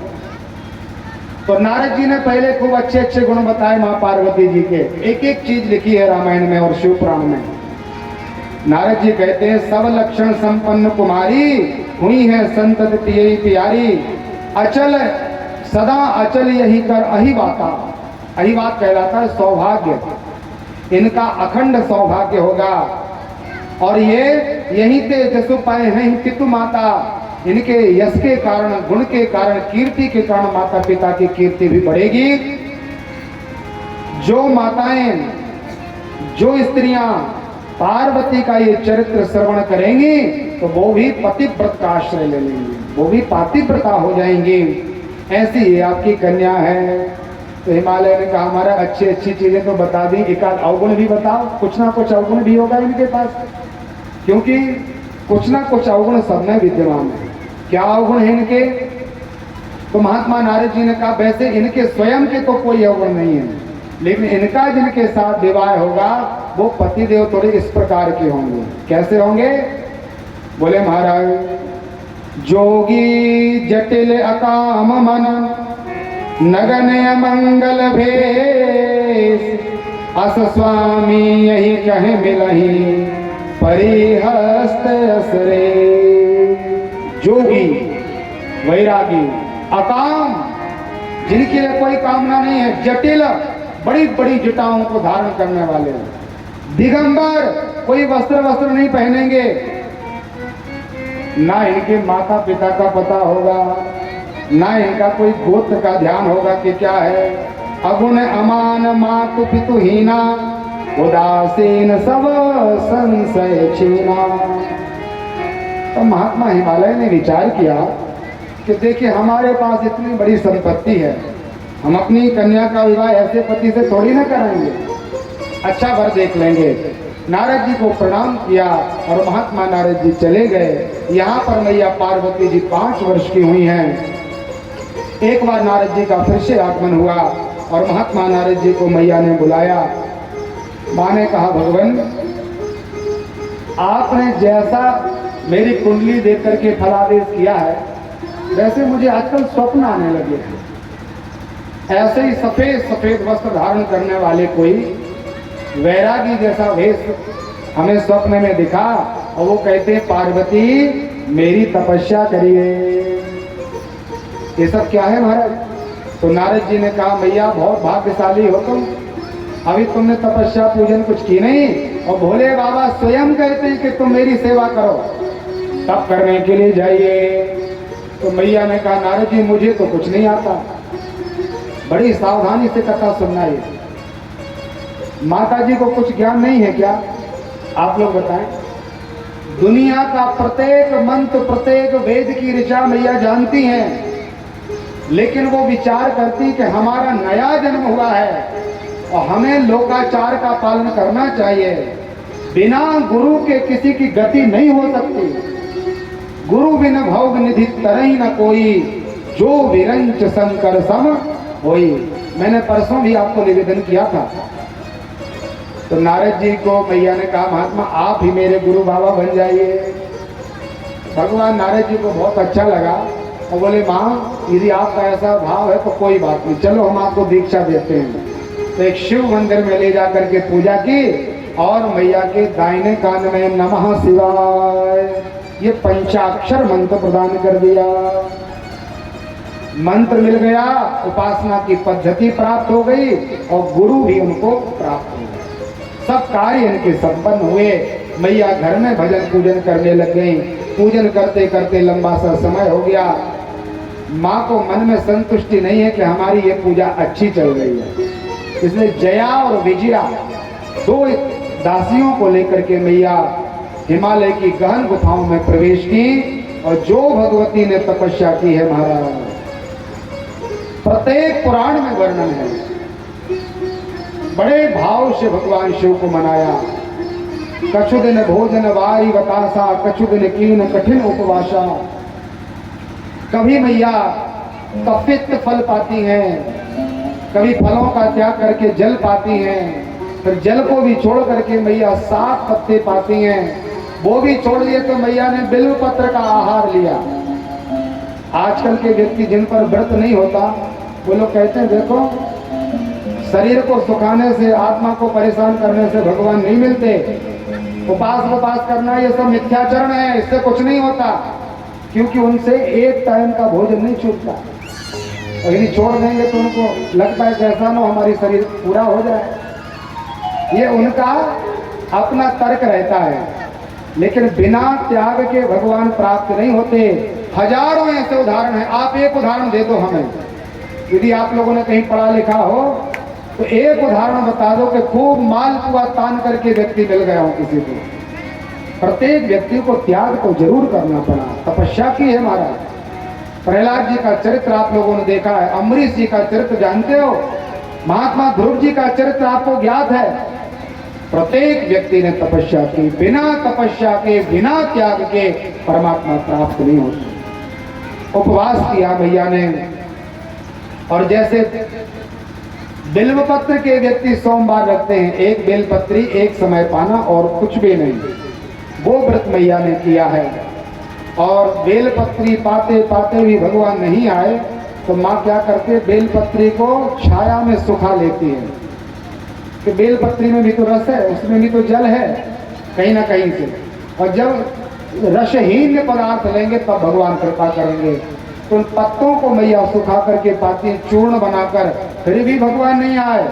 तो नारद जी ने पहले खूब अच्छे अच्छे गुण बताए माँ पार्वती जी के। एक एक चीज लिखी है रामायण में और शिव पुराण में। नारद जी कहते हैं सब लक्षण संपन्न कुमारी, हुई है संतति यही प्यारी, अचल सदा अचल यही कर अहिवाता। अहिवात कहलाता है सौभाग्य, इनका अखंड सौभाग्य होगा। और ये यहीं ते जसु पाए हैं पितु माता, इनके यश के कारण, गुण के कारण, कीर्ति के कारण माता पिता की कीर्ति भी बढ़ेगी। जो माताएं, जो स्त्रियां पार्वती का ये चरित्र श्रवण करेंगी तो वो भी पतिव्रत का आश्रय ले लेंगी, वो भी पातिव्रता हो जाएंगी। ऐसी ये आपकी कन्या है। तो हिमालय ने कहा हमारा अच्छी अच्छी चीजें तो बता दी, एक आध अवगुण भी बताओ। कुछ ना कुछ अवगुण भी होगा इनके पास, क्योंकि कुछ ना कुछ अवगुण सब में विद्यमान है। क्या अवगुण है इनके? तो महात्मा नारद जी ने कहा वैसे इनके स्वयं के तो कोई अवगुण नहीं है, लेकिन इनका जिनके साथ विवाह होगा वो पतिदेव थोड़े इस प्रकार के होंगे। कैसे होंगे? बोले महाराज जोगी जटिल अकाम मन, नगन मंगल भेष, अस स्वामी यही कहे मिलही, परिहस्त असरे। जोगी, वैरागी, अकाम, जिनके लिए कोई कामना नहीं है, जटिल, बड़ी बड़ी जटाओं को धारण करने वाले, दिगंबर, कोई वस्त्र नहीं पहनेंगे, ना इनके माता पिता का पता होगा, ना इनका कोई गोत्र का ध्यान होगा कि क्या है। अगुण अमान मातु पितु हीना, उदासीन सब संशय छीना। तो महात्मा हिमालय ने विचार किया कि देखिए हमारे पास इतनी बड़ी संपत्ति है, हम अपनी कन्या का विवाह ऐसे पति से थोड़ी ना कराएंगे, अच्छा वर देख लेंगे। नारद जी को प्रणाम किया और महात्मा नारद जी चले गए। यहाँ पर मैया पार्वती जी 5 वर्ष की हुई हैं। एक बार नारद जी का फिर से आगमन हुआ और महात्मा नारद जी को मैया ने बुलाया। माँ ने कहा भगवान आपने जैसा मेरी कुंडली देख करके फलादेश किया है, वैसे मुझे आजकल स्वप्न आने लगे हैं। ऐसे ही सफेद सफेद वस्त्र धारण करने वाले कोई वैरागी जैसा वेश हमें स्वप्न में दिखा और वो कहते पार्वती मेरी तपस्या करिए। ये सब क्या है महाराज? तो नारद जी ने कहा मैया बहुत भाग्यशाली हो तुम, अभी तुमने तपस्या पूजन कुछ की नहीं और भोले बाबा स्वयं कहते हैं कि तुम मेरी सेवा करो, तब करने के लिए जाइए। तो मैया ने कहा नारद जी मुझे तो कुछ नहीं आता, बड़ी सावधानी से कथा सुनना है। माता जी को कुछ ज्ञान नहीं है क्या? आप लोग बताएं। दुनिया का प्रत्येक मंत्र प्रत्येक वेद की ऋचा मैया जानती हैं, लेकिन वो विचार करती कि हमारा नया जन्म हुआ है और हमें लोकाचार का पालन करना चाहिए। बिना गुरु के किसी की गति नहीं हो सकती। गुरु बिन भोग निधि तरही न कोई, जो विरंच शंकर सम होई। मैंने परसों भी आपको निवेदन किया था। तो नारद जी को मैया ने कहा महात्मा आप ही मेरे गुरु बाबा बन जाइए। भगवान नारद जी को बहुत अच्छा लगा और बोले माँ यदि आपका ऐसा भाव है तो कोई बात नहीं, चलो हम आपको दीक्षा देते हैं। तो एक शिव मंदिर में ले जा करके पूजा की और मैया के दाहिने कान में नमः शिवाय ये पंचाक्षर मंत्र प्रदान कर दिया। मंत्र मिल गया, उपासना की पद्धति प्राप्त हो गई और गुरु भी उनको प्राप्त हो गए। सब कार्य इनके संपन्न हुए। मैया घर में भजन पूजन करने लग गई। पूजन करते करते लंबा सा समय हो गया। माँ को मन में संतुष्टि नहीं है कि हमारी ये पूजा अच्छी चल रही है, इसलिए जया और विजया दो दासियों को लेकर के मैया हिमालय की गहन गुफाओं में प्रवेश की और जो भगवती ने तपस्या की है महाराज, प्रत्येक पुराण में वर्णन है। बड़े भाव से भगवान शिव को मनाया। कछु दिन भोजन वारी बतासा, कछु दिन कीन कठिन उपवासा। कभी मैया कपित्त फल पाती हैं, कभी फलों का त्याग करके जल पाती हैं, फिर जल को भी छोड़ करके मैया 7 पत्ते पाती हैं, वो भी छोड़ दिए तो मैया ने बिल्व पत्र का आहार लिया। आजकल के व्यक्ति जिन पर व्रत नहीं होता वो लोग कहते हैं देखो शरीर को सुखाने से आत्मा को परेशान करने से भगवान नहीं मिलते, उपास करना ये सब मिथ्याचरण है, इससे कुछ नहीं होता, क्योंकि उनसे एक टाइम का भोजन नहीं छूटता। और यदि छोड़ देंगे तो उनको लगता है कैसा ना हमारी शरीर पूरा हो जाए, ये उनका अपना तर्क रहता है। लेकिन बिना त्याग के भगवान प्राप्त नहीं होते। हजारों ऐसे उदाहरण हैं, आप एक उदाहरण दे दो हमें। यदि आप लोगों ने कहीं पढ़ा लिखा हो तो एक उदाहरण बता दो कि खूब मालपुआ तान करके व्यक्ति मिल गया हो किसी को। प्रत्येक व्यक्ति को त्याग तो जरूर करना पड़ा, तपस्या की है महाराज। प्रहलाद जी का चरित्र आप लोगों ने देखा है, अम्बरीश जी का चरित्र जानते हो, महात्मा ध्रुव जी का चरित्र आपको ज्ञात है। प्रत्येक व्यक्ति ने तपस्या की, बिना तपस्या के बिना त्याग के परमात्मा प्राप्त नहीं होता। उपवास किया मैया ने, और जैसे बिल्वपत्र के व्यक्ति सोमवार रखते हैं, एक बेलपत्री एक समय पाना और कुछ भी नहीं, वो व्रत मैया ने किया है। और बेलपत्री पाते पाते भी भगवान नहीं आए तो माँ क्या करते, बेलपत्री को छाया में सुखा लेती है कि बेलपत्री में भी तो रस है, उसमें भी तो जल है कहीं ना कहीं से, और जब रसहीन पदार्थ लेंगे तब भगवान कृपा करेंगे। तो उन पत्तों को मैया सुखा करके पाती हैं, चूर्ण बनाकर, फिर भी भगवान नहीं आए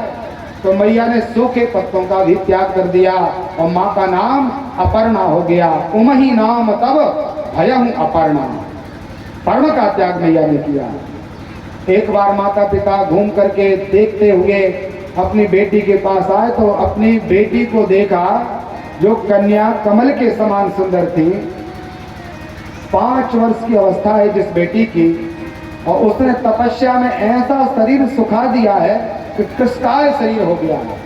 तो मैया ने सूखे पत्तों का भी त्याग कर दिया और माँ का नाम अपर्णा हो गया। उमही नाम तब भयं अपर्णा, पर्ण का त्याग मैया ने किया। एक बार माता पिता घूम करके देखते हुए अपनी बेटी के पास आए तो अपनी बेटी को देखा जो कन्या कमल के समान सुंदर थी। 5 वर्ष की अवस्था है जिस बेटी की, और उसने तपस्या में ऐसा शरीर सुखा दिया है कि कृष्णकाय शरीर हो गया है,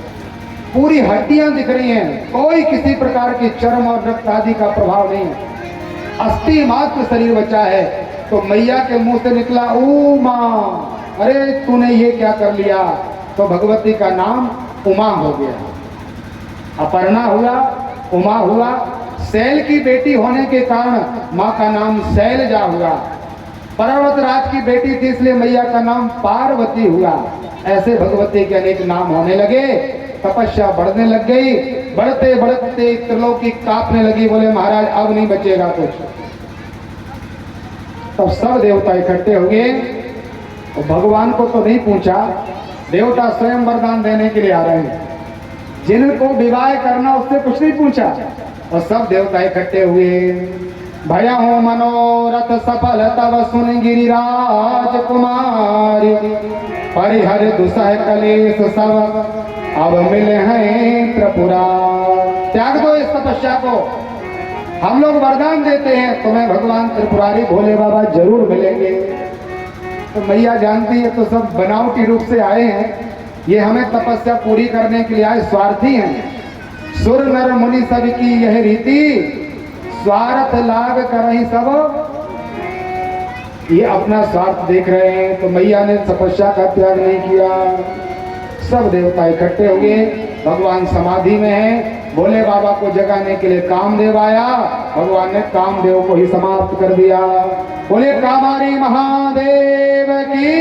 पूरी हड्डियां दिख रही हैं, कोई किसी प्रकार की चर्म और रक्त आदि का प्रभाव नहीं है, अस्थि मात्र शरीर बचा है। तो मैया के मुंह से निकला ओ माँ, अरे तूने ये क्या कर लिया? तो भगवती का नाम उमा हो गया। अपर्णा हुआ, उमा हुआ। शैल की बेटी होने के कारण माँ का नाम शैलजा हुआ। पर्वतराज की बेटी थी इसलिए मैया का नाम पार्वती हुआ। ऐसे भगवती के अनेक नाम होने लगे, तपस्या बढ़ने लग गई। बढ़ते बढ़ते त्रिलोकी कांपने लगी, बोले महाराज अब नहीं बचेगा कुछ। तब सब देवता इकट्ठे हो गए और भगवान को तो नहीं पूछा, देवता स्वयं वरदान देने के लिए आ रहे हैं, जिनको विवाह करना उससे कुछ नहीं पूछा। और सब देवता इकट्ठे हुए, भया हो मनोरथ सफल तब सुन गिरिराज कुमारी, परिहर दुसह कलेश सब अब मिले हैं त्रिपुरा। त्याग दो इस तपस्या को, हम लोग वरदान देते हैं तुम्हें भगवान त्रिपुरारी भोले बाबा जरूर मिलेंगे। तो मैया जानती है तो सब बनावटी रूप से आए हैं, ये हमें तपस्या पूरी करने के लिए आए, स्वार्थी हैं। सुर नर मुनि सब की यह रीति, स्वार्थ लाग करहि सब, ये अपना स्वार्थ देख रहे हैं। तो मैया ने तपस्या का त्याग नहीं किया। सब देवता इकट्ठे हो गए, भगवान समाधि में हैं। भोले बाबा को जगाने के लिए कामदेव आया, भगवान ने कामदेव को ही समाप्त कर दिया। बोले कामारी महादेव की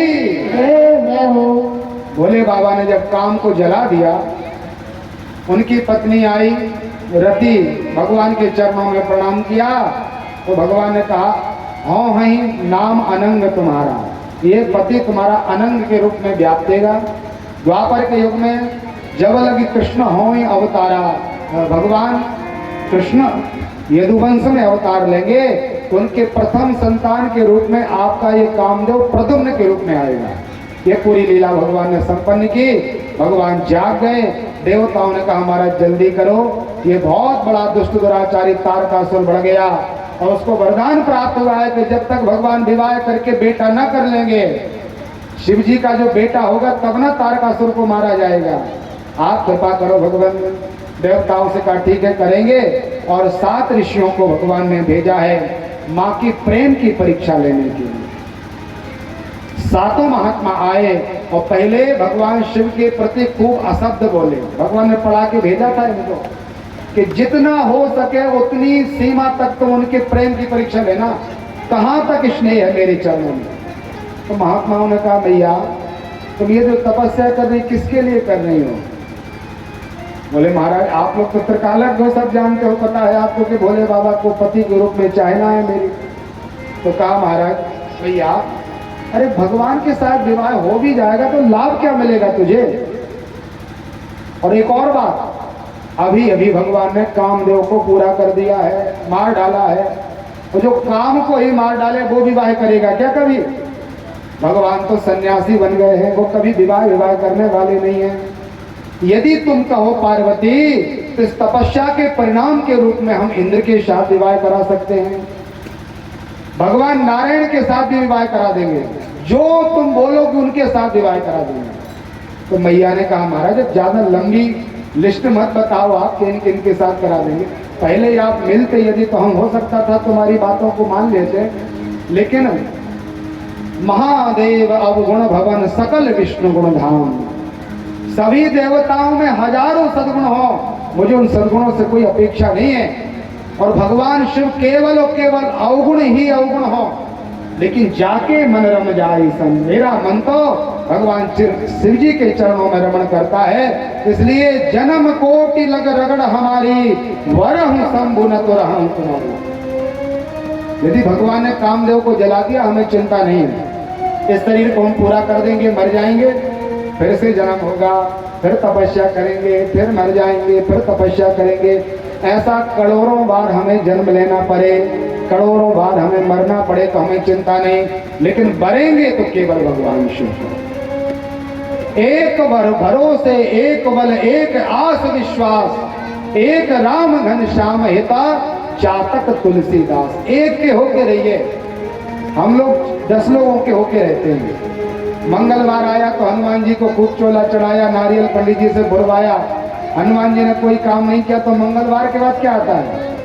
जय हो। भोले बाबा ने जब काम को जला दिया, उनकी पत्नी आई रति, भगवान के चरणों में प्रणाम किया। तो भगवान ने कहा, हाँ ही नाम अनंग तुम्हारा, ये पति तुम्हारा अनंग के रूप में व्याप्तेगा। द्वापर के युग में जब लगी कृष्ण हो ही अवतारा, भगवान कृष्ण यदुवंश में अवतार लेंगे तो उनके प्रथम संतान के रूप में आपका ये कामदेव प्रद्युम्न के रूप में आएगा। ये पूरी लीला भगवान ने संपन्न की। भगवान जाग गए, देवताओं ने कहा महाराज जल्दी करो, ये बहुत बड़ा दुष्ट दुराचारी तारकासुर बढ़ गया और उसको वरदान प्राप्त हुआ है कि जब तक भगवान विवाह करके बेटा न कर लेंगे, शिव जी का जो बेटा होगा तब न तारकासुर को मारा जाएगा। आप कृपा करो भगवान। देवताओं से कहा ठीक है करेंगे। और 7 ऋषियों को भगवान ने भेजा है माँ की प्रेम की परीक्षा लेने के लिए। 7 महात्मा आए और पहले भगवान शिव के प्रति खूब अशब्द बोले। भगवान ने पढ़ा के भेजा था इनको कि जितना हो सके उतनी सीमा तक तुम उनके प्रेम की परीक्षा लेना, कहाँ तक स्नेह है मेरे चरणों में। तो महात्माओं ने कहा भैया तुम ये जो तपस्या कर रही किसके लिए कर रही हो? बोले महाराज आप लोग तो त्रिकालज्ञ हो, सब जानते हो, पता है आपको कि भोले बाबा को पति के रूप में चाहना है मेरी। तो कहा महाराज भैया अरे भगवान के साथ विवाह हो भी जाएगा तो लाभ क्या मिलेगा तुझे? और एक और बात, अभी अभी भगवान ने कामदेव को पूरा कर दिया है, मार डाला है। और जो काम को ही मार डाले वो विवाह करेगा क्या कभी? भगवान तो सन्यासी बन गए हैं, वो कभी विवाह करने वाले नहीं हैं। यदि तुम कहो पार्वती तो इस तपस्या के परिणाम के रूप में हम इंद्र के साथ विवाह करा सकते हैं, भगवान नारायण के साथ भी विवाह करा देंगे, जो तुम बोलोगे उनके साथ विवाह करा देंगे। तो मैया ने कहा महाराज अब ज्यादा लंबी लिस्ट मत बताओ आप किन किन के साथ करा देंगे, पहले ही आप मिलते यदि तो हम हो सकता था तुम्हारी बातों को मान लेते। लेकिन महादेव अवगुण भवन सकल विष्णु गुण धाम, सभी देवताओं में हजारों सद्गुण हो, मुझे उन सद्गुणों से कोई अपेक्षा नहीं है। और भगवान शिव केवल और केवल अवगुण ही अवगुण हो, लेकिन जाके मन रम जाए सन, मेरा मन तो भगवान शिव जी के चरणों में रमण करता है। इसलिए जन्म कोटि लग रगड़ हमारी, वरहु शंभु न तुरहं तुम्हारी। यदि भगवान ने कामदेव को जला दिया हमें चिंता नहीं है, इस शरीर को हम पूरा कर देंगे, मर जाएंगे, फिर से जन्म होगा, फिर तपस्या करेंगे, फिर मर जाएंगे, फिर तपस्या करेंगे। ऐसा करोड़ों बार हमें जन्म लेना पड़े, करोड़ों बार हमें मरना पड़े तो हमें चिंता नहीं, लेकिन मरेंगे तो केवल भगवान शिव। एक वर भरोसे एक बल एक आस विश्वास, एक राम घन श्याम हिता चातक तुलसीदास। एक के होके रहिए, हम लोग 10 लोगों के होके रहते हैं। मंगलवार आया तो हनुमान जी को खूब चोला चढ़ाया, नारियल पंडित जी से बुलवाया, हनुमान जी ने कोई काम नहीं किया तो मंगलवार के बाद क्या आता है?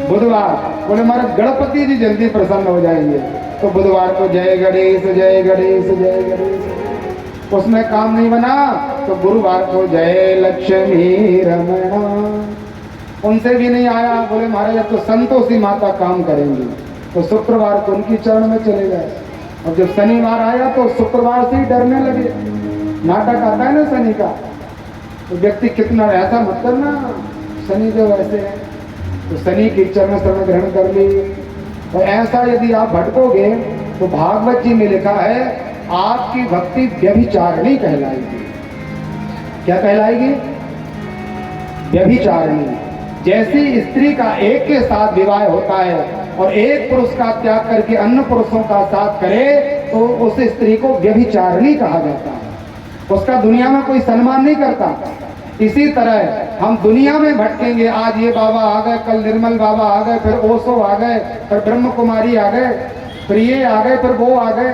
बुधवार, बोले हमारे गणपति जी जल्दी प्रसन्न हो जाएंगे, तो बुधवार को जय गणेश जय गणेश जय गणेश, उसमें काम नहीं बना तो गुरुवार को जय लक्ष्मी रमणा, उनसे भी नहीं आया, बोले महाराज अब तो संतोषी माता काम करेंगी, तो शुक्रवार को उनकी चरण में चले गए। और जब शनिवार आया तो शुक्रवार से ही डरने लगे, नाटक आता है ना शनि का, तो व्यक्ति कितना, ऐसा मत करना शनि देव ऐसे है तो शनि की चरण शरण ग्रहण कर ली। और ऐसा यदि आप भटकोगे तो भागवत जी में लिखा है आपकी भक्ति व्यभिचारिणी कहलाएगी। क्या कहलाएगी? व्यभिचारिणी। जैसी स्त्री का एक के साथ विवाह होता है और एक पुरुष का त्याग करके अन्य पुरुषों का साथ करे तो उस स्त्री को व्यभिचारिणी कहा जाता है, उसका दुनिया में कोई सम्मान नहीं करता। इसी तरह हम दुनिया में भटकेंगे, आज ये बाबा आ गए, कल निर्मल बाबा आ गए, फिर ओशो आ गए, फिर ब्रह्म कुमारी आ गए, फिर ये आ गए, फिर वो आ गए,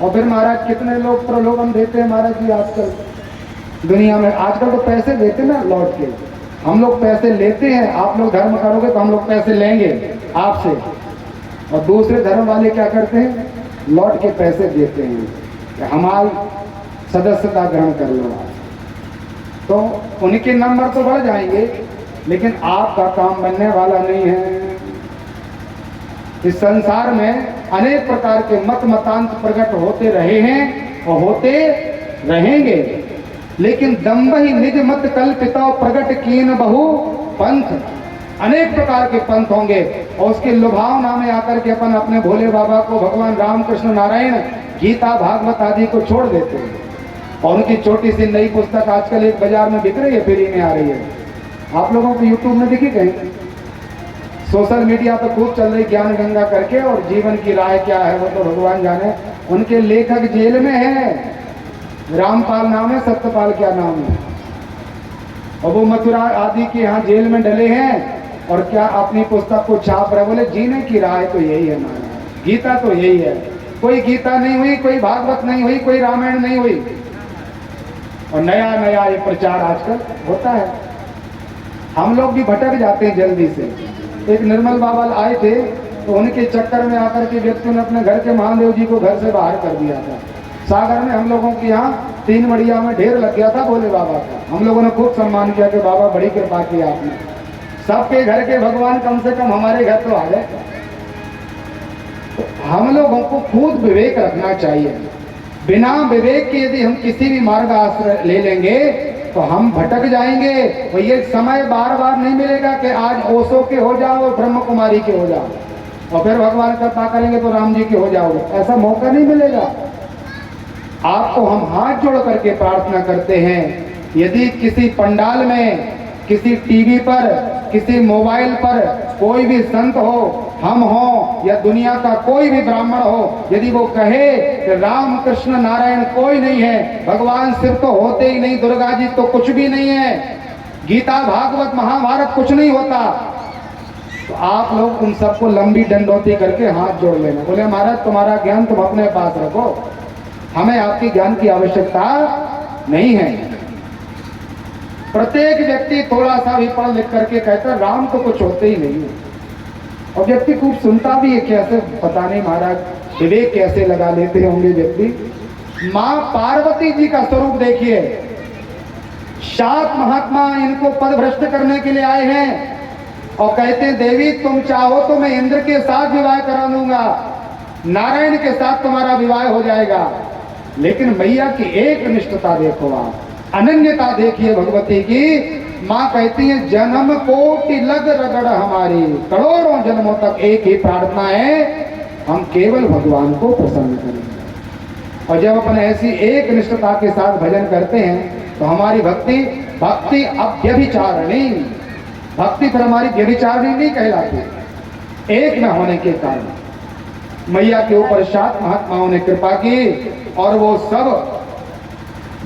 और फिर महाराज कितने लोग प्रलोभन देते हैं महाराज जी आजकल दुनिया में। आजकल तो पैसे देते ना लौट के, हम लोग पैसे लेते हैं, आप लोग धर्म करोगे तो हम लोग पैसे लेंगे आपसे, और दूसरे धर्म वाले क्या करते हैं? लौट के पैसे देते हैं कि हमारी सदस्यता ग्रहण कर लो आप। तो उनके नंबर तो बढ़ जाएंगे लेकिन आपका काम बनने वाला नहीं है। इस संसार में अनेक प्रकार के मत मतांत प्रकट होते रहे हैं और होते रहेंगे, लेकिन दम्भ ही निज मत कल्पिता प्रकट कीन बहु पंथ। अनेक प्रकार के पंथ होंगे और उसके लुभावना में आकर के अपन अपने भोले बाबा को, भगवान रामकृष्ण नारायण, गीता भागवत आदि को छोड़ देते हैं। और उनकी छोटी सी नई पुस्तक आजकल एक बाजार में बिक रही है, फ्री में आ रही है। आप लोगों को यूट्यूब में दिखी कहीं? सोशल मीडिया पर खूब चल रही ज्ञान गंगा करके, और जीवन की राय क्या है वो तो भगवान जाने। उनके लेखक जेल में है, रामपाल नाम है, सत्यपाल क्या नाम है, और वो मथुरा आदि के यहाँ जेल में डले हैं और क्या अपनी पुस्तक को छाप रहे। बोले जीने की राय तो यही है महाराज, गीता तो यही है। कोई गीता नहीं हुई, कोई भागवत नहीं हुई, कोई रामायण नहीं हुई, और नया नया ये प्रचार आजकल होता है। हम लोग भी भटक जाते हैं जल्दी से। एक निर्मल बाबा आए थे तो उनके चक्कर में आकर के व्यक्ति ने अपने घर के महादेव जी को घर से बाहर कर दिया था। सागर में हम लोगों के यहाँ 3 मड़िया में ढेर लग गया था भोले बाबा का। हम लोगों ने खूब सम्मान किया कि बाबा बड़ी कृपा की आपने, सबके घर के भगवान कम से कम हमारे घर तो आ गए। तो हम लोगों को खुद विवेक रखना चाहिए। बिना विवेक के यदि हम किसी भी मार्ग आश्रय ले लेंगे तो हम भटक जाएंगे। और ये समय बार बार नहीं मिलेगा कि आज ओशो के हो जाओ और ब्रह्म कुमारी के हो जाओ और फिर भगवान कृपा करेंगे तो राम जी के हो जाओगे, ऐसा मौका नहीं मिलेगा। आपको हम हाथ जोड़ करके प्रार्थना करते हैं, यदि किसी पंडाल में, किसी टीवी पर, किसी मोबाइल पर कोई भी संत हो, हम हो या दुनिया का कोई भी ब्राह्मण हो, यदि वो कहे कि राम कृष्ण नारायण कोई नहीं है, भगवान शिव तो होते ही नहीं, दुर्गा जी तो कुछ भी नहीं है, गीता भागवत महाभारत कुछ नहीं होता, तो आप लोग उन सबको लंबी डंडौती करके हाथ जोड़ लेना। बोले महाराज तुम्हारा ज्ञान तुम अपने पास रखो, हमें आपकी ज्ञान की आवश्यकता नहीं है। प्रत्येक व्यक्ति थोड़ा सा भी पढ़ लिख करके कहता है राम तो कुछ होते ही नहीं है, और व्यक्ति खूब सुनता भी है। कैसे पता नहीं महाराज, विवेक कैसे लगा लेते होंगे व्यक्ति। मां पार्वती जी का स्वरूप देखिए, 7 महात्मा इनको पद भ्रष्ट करने के लिए आए हैं और कहते हैं देवी तुम चाहो तो मैं इंद्र के साथ विवाह करा दूंगा, नारायण के साथ तुम्हारा विवाह हो जाएगा। लेकिन मैया की एक निष्ठता देखो आप, अनन्यता देखिए भगवती की। माँ कहती है जन्म कोटि लग रगड़ हमारी, करोड़ों जन्मों तक एक ही प्रार्थना है, हम केवल भगवान को प्रसन्न करेंगे। और जब अपन ऐसी एक निष्ठता के साथ भजन करते हैं तो हमारी भक्ति अब व्यभिचारिणी, भक्ति पर हमारी व्यभिचारिणी नहीं कहलाती। एक न होने के कारण मैया के ऊपर 7 महात्माओं ने कृपा की और वो सब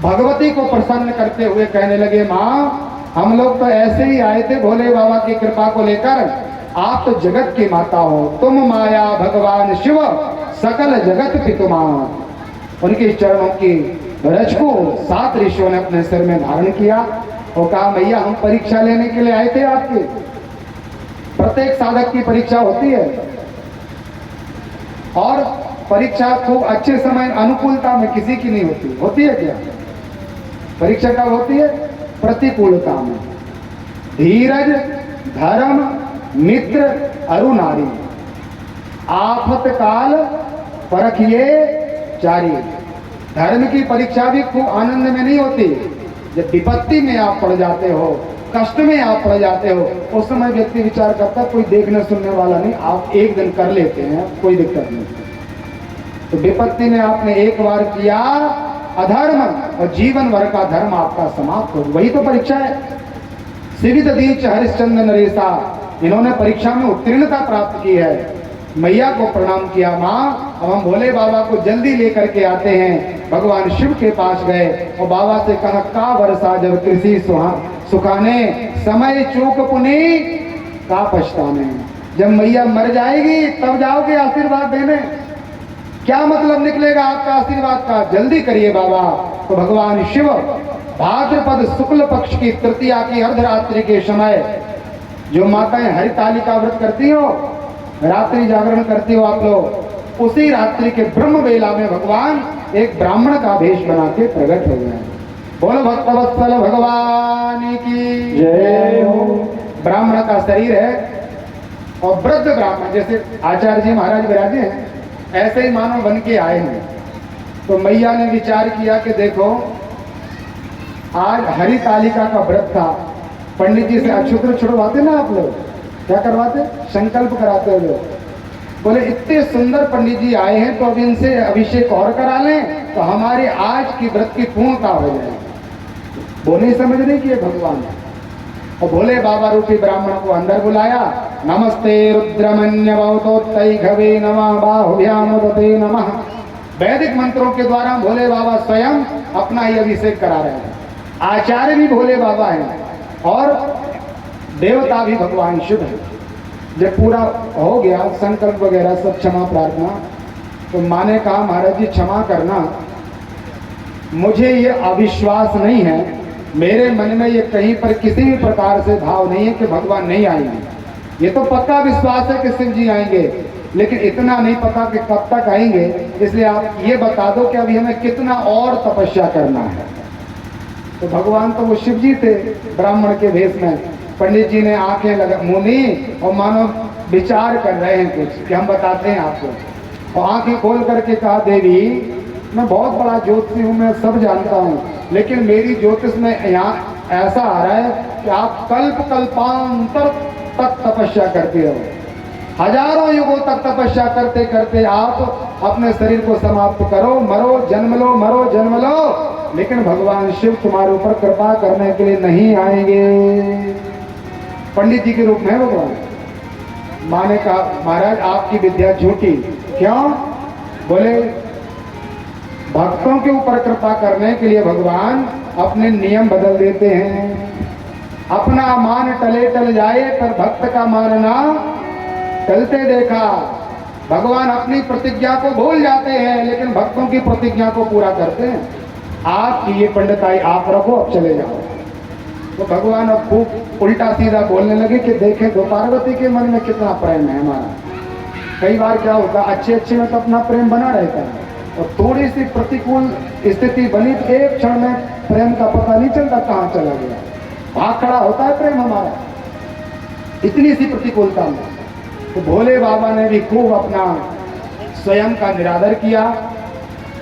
भगवती को प्रसन्न करते हुए कहने लगे माँ हम लोग तो ऐसे ही आए थे भोले बाबा की कृपा को लेकर, आप तो जगत की माता हो, तुम माया भगवान शिव सकल जगत पितुमान। उनके चरणों की रज को 7 ऋषियों ने अपने सिर में धारण किया और कहा मैया हम परीक्षा लेने के लिए आए थे आपके। प्रत्येक साधक की परीक्षा होती है और परीक्षा खूब अच्छे समय अनुकूलता में किसी की नहीं होती। होती है क्या परीक्षा कब होती है? प्रतिकूलता में। धीरज धर्म मित्र अरु नारी, आफत काल परखिए चारी। धर्म की परीक्षा भी खूब आनंद में नहीं होती, जब विपत्ति में आप पड़ जाते हो, कष्ट में आप पड़ जाते हो, उस समय व्यक्ति विचार करता कोई देखने सुनने वाला नहीं, आप एक दिन कर लेते हैं, कोई दिक्कत नहीं। तो विपत्ति में आपने एक बार किया अधर्म और जीवन भर का धर्म आपका समाप्त हो, वही तो परीक्षा है। सिवित दीच हरिश्चंद्र नरेशा, इन्होंने परीक्षा में उत्तीर्णता प्राप्त की है। मैया को प्रणाम किया, माँ अब हम भोले बाबा को जल्दी लेकर के आते हैं। भगवान शिव के पास गए और बाबा से कहा, का वर्षा जब कृषि सुखाने, समय चूक पुनी का पछताने। जब मैया मर जाएगी तब जाओगे आशीर्वाद देने, क्या मतलब निकलेगा आपका आशीर्वाद का, जल्दी करिए बाबा। तो भगवान शिव भाद्रपद शुक्ल पक्ष की तृतीया की अर्धरात्रि के समय, जो माताएं हरितालिका व्रत करती हो, रात्रि जागरण करती हो आप लोग, उसी रात्रि के ब्रह्म वेला में भगवान एक ब्राह्मण का भेष बना के प्रकट हो गए। बोलो भक्तवत्सल भगवान की जय हो। ब्राह्मण का शरीर है और वृद्ध ब्राह्मण, जैसे आचार्य जी महाराज विराजे हैं, ऐसे ही मानो बन के आए हैं। तो मैया ने विचार किया कि देखो आज हरितालिका का व्रत था, पंडित जी से अक्षुत्र छुड़वाते ना आप लोग, क्या करवाते, संकल्प कराते हो लोग। बोले इतने सुंदर पंडित जी आए हैं तो अब इनसे अभिषेक और करा लें तो हमारे आज की व्रत की पूर्णता हो जाए। बोले समझ नहीं किए भगवान। और भोले बाबा रूपी ब्राह्मण को अंदर बुलाया, नमस्ते रुद्रमन्य भवतोत्तैघवे नमः बाहुभ्याम उदते नमः। वैदिक मंत्रों के द्वारा भोले बाबा स्वयं अपना ही अभिषेक करा रहे हैं। आचार्य भी भोले बाबा हैं और देवता भी भगवान शिव है। जब पूरा हो गया संकल्प वगैरह सब, क्षमा प्रार्थना, तो माँ ने कहा महाराज जी क्षमा करना, मुझे ये अविश्वास नहीं है, मेरे मन में ये कहीं पर किसी भी प्रकार से भाव नहीं है कि भगवान नहीं आएंगे। ये तो पक्का विश्वास है कि शिव जी आएंगे, लेकिन इतना नहीं पता कि कब तक आएंगे। इसलिए आप ये बता दो कि अभी हमें कितना और तपस्या करना है। तो भगवान तो वो शिव जी थे ब्राह्मण के भेष में। पंडित जी ने आंखें लगा मुनी और मानो विचार कर रहे हैं कुछ कि हम बताते हैं आपको, और आंखें खोल करके कहा, देवी मैं बहुत बड़ा ज्योतिषी हूँ, मैं सब जानता हूँ, लेकिन मेरी ज्योतिष में यहाँ ऐसा आ रहा है कि आप कल्प कल्पांतर तक तपस्या करते हो, हजारों युगों तक तपस्या करते करते आप अपने शरीर को समाप्त करो, मरो जन्म लो, मरो जन्म लो, लेकिन भगवान शिव तुम्हारे ऊपर कृपा करने के लिए नहीं आएंगे। पंडित जी के रूप में है भगवान। माँ ने कहा महाराज आपकी विद्या झूठी, क्यों? बोले भक्तों के ऊपर कृपा करने के लिए भगवान अपने नियम बदल देते हैं। अपना मान टले टल जाए पर भक्त का मान ना टलते देखा। भगवान अपनी प्रतिज्ञा को भूल जाते हैं लेकिन भक्तों की प्रतिज्ञा को पूरा करते हैं। आपकी ये पंडिताई आप रखो, अब चले जाओ। तो भगवान अब खूब उल्टा सीधा बोलने लगे कि देखें तो पार्वती के मन में कितना प्रेम है हमारा। कई बार क्या होता, अच्छे अच्छे में तो अपना प्रेम बना रहता है और थोड़ी सी प्रतिकूल स्थिति बनी तो एक क्षण में प्रेम का पता नहीं चलता कहाँ चला गया, भाग खड़ा होता है प्रेम हमारा, इतनी सी प्रतिकूलता में। तो भोले बाबा ने भी खूब अपना स्वयं का निरादर किया,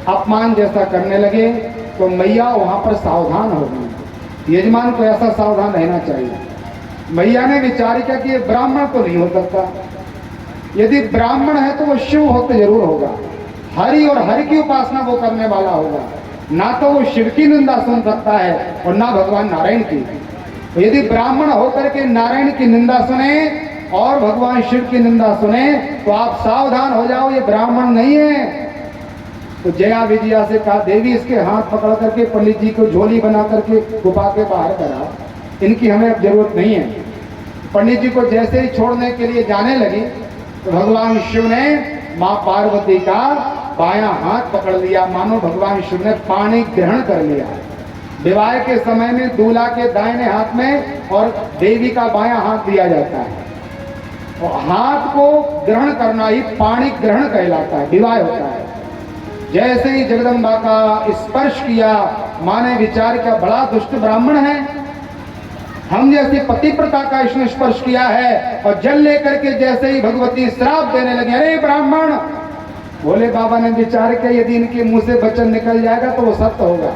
अपमान जैसा करने लगे। तो मैया वहां पर सावधान हो गई। यजमान को ऐसा सावधान रहना चाहिए। मैया ने विचार किया कि ये ब्राह्मण तो नहीं हो सकता, यदि ब्राह्मण है तो वो शिव हो तो जरूर होगा, हरि और हरि की उपासना वो करने वाला होगा, ना तो वो शिव की निंदा सुन सकता है और ना भगवान नारायण की। तो यदि ब्राह्मण होकर के नारायण की निंदा सुने और भगवान शिव की निंदा सुने तो आप सावधान हो जाओ, ये ब्राह्मण नहीं है। तो जया विजया से कहा देवी इसके हाथ पकड़ करके पंडित जी को झोली बना करके गुफा के बाहर करा, इनकी हमें अब जरूरत नहीं है। पंडित जी को जैसे ही छोड़ने के लिए जाने लगी तो भगवान शिव ने माँ पार्वती का बायां हाथ पकड़ लिया, मानो भगवान शिव ने पानी ग्रहण कर लिया। विवाह के समय में दूल्हा के दाहिने हाथ में और देवी का बायां हाथ दिया जाता है और हाथ को ग्रहण करना ही पाणी ग्रहण कहलाता है, विवाह होता है। जैसे ही जगदम्बा का स्पर्श किया, माँ ने विचार किया बड़ा दुष्ट ब्राह्मण है, हम जैसे पतिव्रता का इसने स्पर्श किया है। और जल लेकर के जैसे ही भगवती श्राप देने लगे, अरे ब्राह्मण। भोले बाबा ने विचार किया यदि इनके मुंह से वचन निकल जाएगा तो वो सत्य होगा,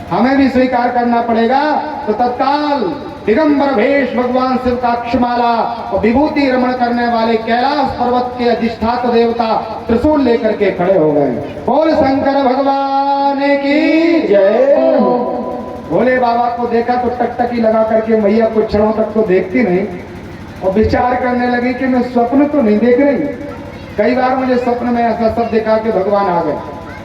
हमें भी स्वीकार करना पड़ेगा। तो तत्काल दिगंबर भेष भगवान शिव का अक्षमाला और विभूति रमण करने वाले कैलाश पर्वत के अधिष्ठाता देवता त्रिशूल लेकर के खड़े हो गए। बोल शंकर भगवान की जय। भोले बाबा को देखा तो टकटकी लगा करके मैया कुछ क्षणों तक तो देखती नहीं और विचार करने लगी कि मैं स्वप्न तो नहीं देख रही। कई बार मुझे स्वप्न में ऐसा सब दिखा के भगवान आ गए,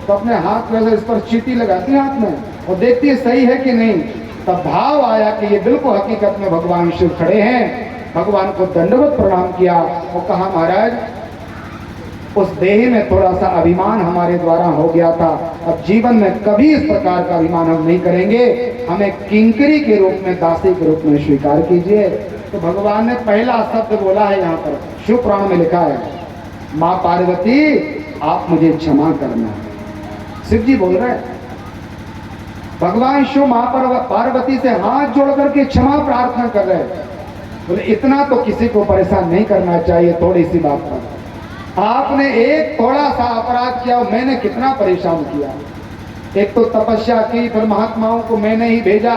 तो अपने हाथ में से इस पर चीटी लगाती हाथ में और देखती है सही है कि नहीं। तब भाव आया कि ये बिल्कुल हकीकत में भगवान शिव खड़े हैं। भगवान को दंडवत प्रणाम किया और कहा महाराज उस देह में थोड़ा सा अभिमान हमारे द्वारा हो गया था, अब जीवन में कभी इस प्रकार का अभिमान हम नहीं करेंगे, हमें किंकरी के रूप में, दासी के रूप में स्वीकार कीजिए। तो भगवान ने पहला शब्द बोला है, यहाँ पर शिव पुराण में लिखा है, माँ पार्वती आप मुझे क्षमा करना। शिव जी बोल रहे हैं, भगवान शिव माँ पार्वती से हाथ जोड़ करके क्षमा प्रार्थना कर रहे हैं। बोले इतना तो किसी को परेशान नहीं करना चाहिए, थोड़ी सी बात पर आपने एक थोड़ा सा अपराध किया, मैंने कितना परेशान किया। एक तो तपस्या की, फिर महात्माओं को मैंने ही भेजा,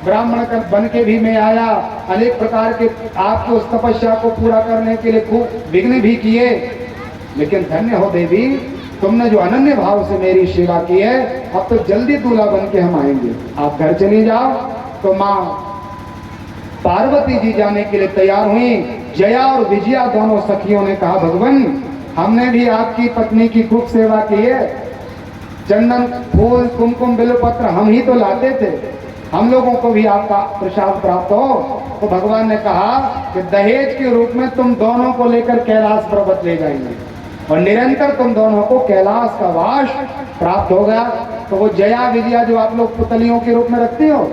ब्राह्मण बन के भी मैं आया, अनेक प्रकार के आपकी उस तपस्या को पूरा करने के लिए खूब विघ्न भी किए, लेकिन धन्य हो देवी तुमने जो अनन्य भाव से मेरी सेवा की है, अब तो जल्दी दूल्हा बन के हम आएंगे, आप घर चली जाओ। तो माँ पार्वती जी जाने के लिए तैयार हुई। जया और विजया दोनों सखियों ने कहा भगवान हमने भी आपकी पत्नी की खूब सेवा की है, चंदन फूल कुमकुम बिल्वपत्र हम ही तो लाते थे, हम लोगों को भी आपका प्रसाद प्राप्त हो। तो भगवान ने कहा कि दहेज के रूप में तुम दोनों को लेकर कैलाश पर्वत ले जाएंगे और निरंतर तुम दोनों को कैलाश का वास प्राप्त होगा। तो वो जया विजया जो आप लोग पुतलियों के रूप में रखते हो,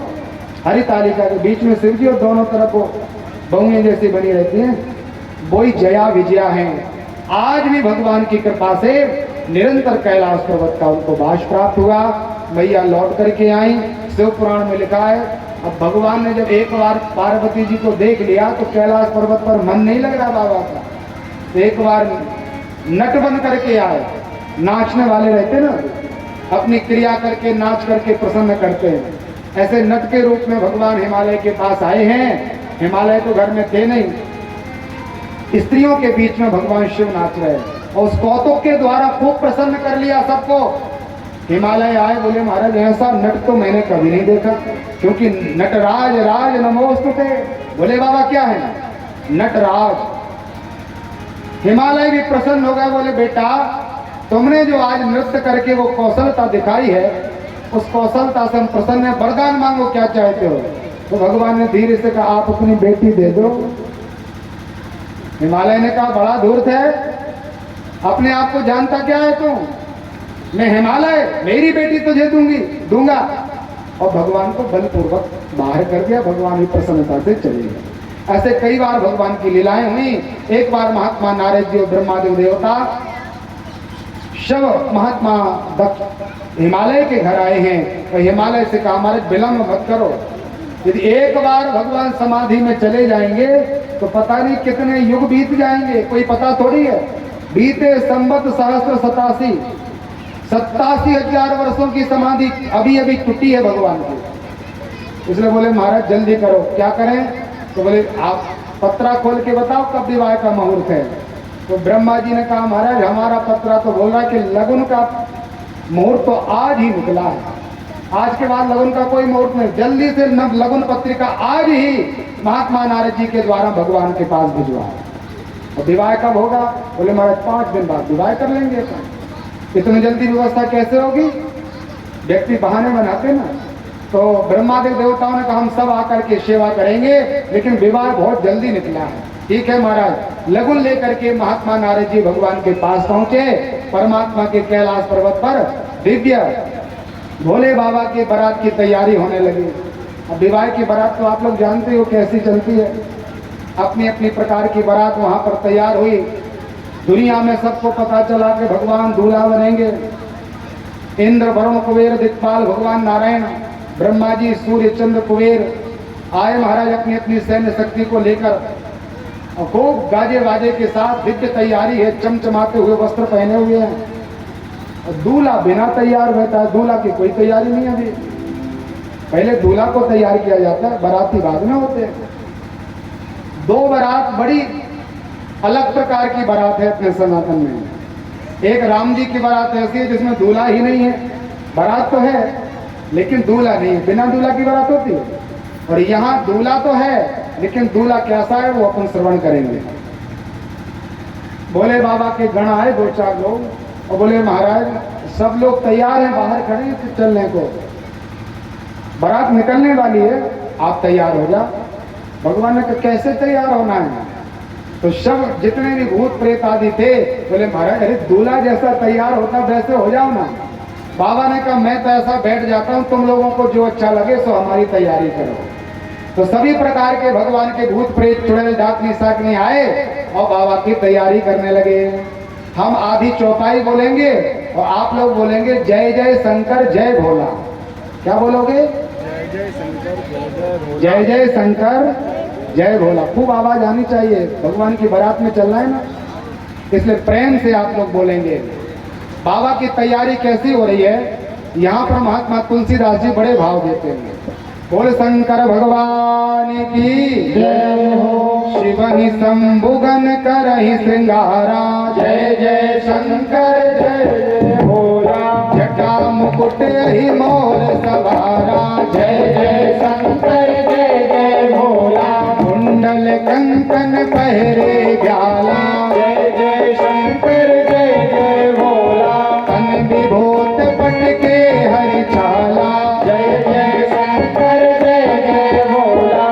हरी तालिका के बीच में शिव जी और दोनों तरफ वो बहुएं जैसी बनी रहती हैं, वही जया विजया हैं। आज भी भगवान की कृपा से निरंतर कैलाश पर्वत का उनको वास प्राप्त हुआ। मैया लौट करके आई। शिव पुराण में लिखा है, अब भगवान ने जब एक बार पार्वती जी को देख लिया तो कैलाश पर्वत पर मन नहीं लग रहा बाबा का, तो एक बार नट बन करके आए। नाचने वाले रहते ना, अपनी क्रिया करके नाच करके प्रसन्न करते हैं, ऐसे नट के रूप में भगवान हिमालय के पास आए हैं। हिमालय तो घर में थे नहीं, स्त्रियों के बीच में भगवान शिव नाच रहे हैं और उस कौतुक के द्वारा खूब प्रसन्न कर लिया सबको। हिमालय आए, बोले महाराज ऐसा नट तो मैंने कभी नहीं देखा, क्योंकि नटराज राज नमोस्तुते। बोले बाबा क्या है? नटराज। हिमालय भी प्रसन्न हो गए, बोले बेटा तुमने जो आज नृत्य करके वो कौशलता दिखाई है, उस कौशलता से हम प्रसन्न है, वरदान मांगो क्या चाहते हो। तो भगवान ने धीरे से कहा आप अपनी बेटी दे दो। हिमालय ने कहा बड़ा धूर्त है, अपने आप को जानता क्या है तू? मैं हिमालय, मेरी बेटी तुझे दूंगा। और भगवान को बलपूर्वक बाहर कर दिया, भगवान की प्रसन्नता से चले गए। ऐसे कई बार भगवान की लीलाएं हुई। एक बार महात्मा नारद जी और ब्रह्मादेव देवता शिव महात्मा दक्ष हिमालय के घर आए हैं, तो हिमालय से कहा हमारे विलंब मत करो, यदि एक बार भगवान समाधि में चले जाएंगे तो पता नहीं कितने युग बीत जाएंगे, कोई पता थोड़ी है। बीते संवत सहस्त्र 87,000 वर्षों की समाधि अभी अभी टूटी है भगवान की। इसलिए बोले महाराज जल्दी करो। क्या करें? तो बोले आप पत्रा खोल के बताओ कब विवाह का मुहूर्त है। तो ब्रह्मा जी ने कहा महाराज हमारा पत्रा तो बोल रहा है कि लगन का मुहूर्त तो आज ही निकला है, आज के बाद लगन का कोई मुहूर्त नहीं, जल्दी से लगन पत्रिका आज ही महात्मा नारद जी के द्वारा भगवान के पास भिजवा। और विवाह कब होगा? बोले महाराज 5 दिन बाद विवाह कर लेंगे। इतनी जल्दी व्यवस्था कैसे होगी? व्यक्ति बहाने बनाते ना। तो ब्रह्मादेव देवताओं ने कहा हम सब आकर के सेवा करेंगे, लेकिन विवाह बहुत जल्दी निकला है। ठीक है महाराज। लगुन लेकर के महात्मा नारद जी भगवान के पास पहुंचे। परमात्मा के कैलाश पर्वत पर दिव्य भोले बाबा के बारात की तैयारी होने लगी। अब विवाह की बारात तो आप लोग जानते हो कैसी चलती है, अपनी अपनी प्रकार की बारात वहां पर तैयार हुई। दुनिया में सबको पता चला कि भगवान दूल्हा बनेंगे। इंद्र वरुण कुबेर दिक्पाल भगवान नारायण ब्रह्मा जी सूर्य चंद्र कुबेर आए महाराज अपनी अपनी सैन्य शक्ति को लेकर, और खूब गाजे बाजे के साथ दिव्य तैयारी है, चमचमाते हुए वस्त्र पहने हुए हैं। और दूल्हा बिना तैयार रहता है, दूल्हा की कोई तैयारी नहीं अभी। पहले दूल्हा को तैयार किया जाता है, बाराती बाद में होते हैं। दो बारात बड़ी अलग प्रकार की बारात है अपने सनातन में। एक राम जी की बारात ऐसी है जिसमें दूल्हा ही नहीं है, बारात तो है लेकिन दूल्हा नहीं है, बिना दूल्हा की बारात होती है। और यहाँ दूल्हा तो है लेकिन दूल्हा कैसा है वो अपन श्रवण करेंगे। बोले बाबा के गण आए 2-4 लोग और बोले महाराज सब लोग तैयार हैं, बाहर खड़े हैं चलने को, बारात निकलने वाली है, आप तैयार हो जा। भगवान ने कहा कैसे तैयार होना है? तो सब जितने भी भूत प्रेत आदि थे बोले महाराज अरे दूल्हा जैसा तैयार होता वैसे हो जाओ ना। बाबा ने कहा मैं तो ऐसा बैठ जाता हूँ, तुम लोगों को जो अच्छा लगे सो हमारी तैयारी करो। तो सभी प्रकार के भगवान के भूत प्रेत चुड़ैल डाकनी साकनी आए और बाबा की तैयारी करने लगे। हम आधी चौपाई बोलेंगे और आप लोग बोलेंगे जय जय शंकर जय भोला। क्या बोलोगे? जय जय शंकर जय भोला। खूब आवाज आनी चाहिए, भगवान की बारात में चलना है ना, इसलिए प्रेम से आप लोग बोलेंगे। बाबा की तैयारी कैसी हो रही है? यहाँ पर महात्मा तुलसीदास जी बड़े भाव देते हैं। बोल शंकर भगवान की जय हो। शिव ही शंभुगन करहि श्रृंगारा, जय जय शंकर जय जय भोला। जटा मुकुट ही मोर सवारा, जय जय शंकर जय जय भोला। कुंडल कंकन पहरे ग्याला, जय जय शंकर जय जय भोला। तन विभूत पट के हरि छाला, जय जय शंकर जय जय भोला।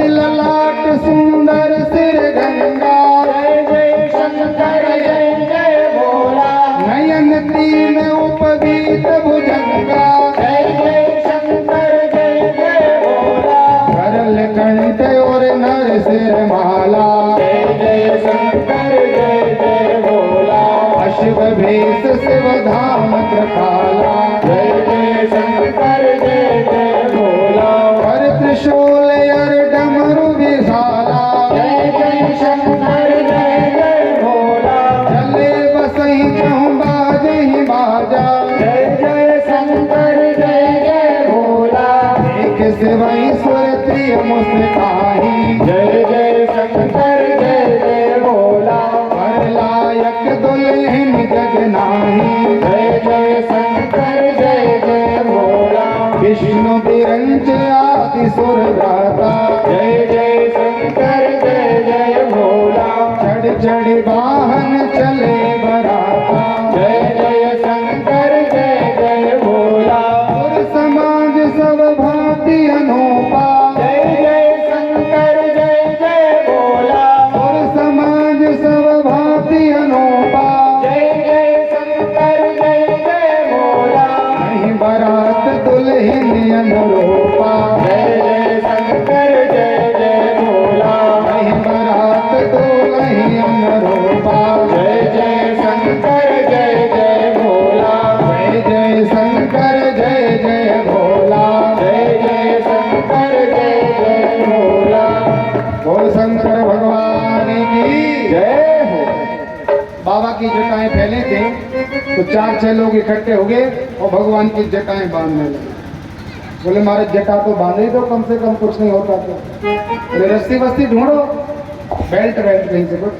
ललाट सुंदर सिर गंगा, जय जय शंकर जय जय भोला। नयन तीन उपवीत भुजंगा, जय जय शंकर जय जय भोला। करल कंठ और नर सिर माला, जय जय शंकर जय जय भोला। अश्व भेष शिव धाम कृपाला, जय जय शंकर जय जय भोला। कर त्रिशूल और डमरू विशाला, जय जय शंकर जय जय भोला। चले बसहि चहुँ बाजहि बाजा, जय जय शंकर जय जय भोला। एक शिवहि सुर त्रिय मुस्काहि, जय जय शंकर जय जय भोला। वर लायक दुल्हन जग नाही, जय जय शंकर जय जय भोला। विष्णु विरंच आदि सुर गाता, जय जय शंकर जय जय भोला। चढ़ चढ़ वाहन चले बराता, जय जय शंकर जय जय भोला। सुर समाज सब भांति अनूपा, जय जय शंकर जय जय भोला। सुर समाज सब भांति अनूपा, जय जय शंकर जय जय भोला। नहीं बारात दुल्हन अनुरूपा, जय जय शंकर जय जय भोला। नहीं बारात दुल्हन अनुरूपा, जय जय शंकर जय जय भोला। जय जय शंकर जय जय भोला। जय जय शंकर जय जय भोला। बोल शंकर भगवान की जय हो। बाबा की जटाएं फैले थे तो 4-6 लोग इकट्ठे हो गए और भगवान की जटाएं बांधने लगे। बोले महाराज जटा तो बांधे तो कम से कम कुछ नहीं होता। तो रस्सी वस्सी ढूंढो, बेल्ट कहीं से कुछ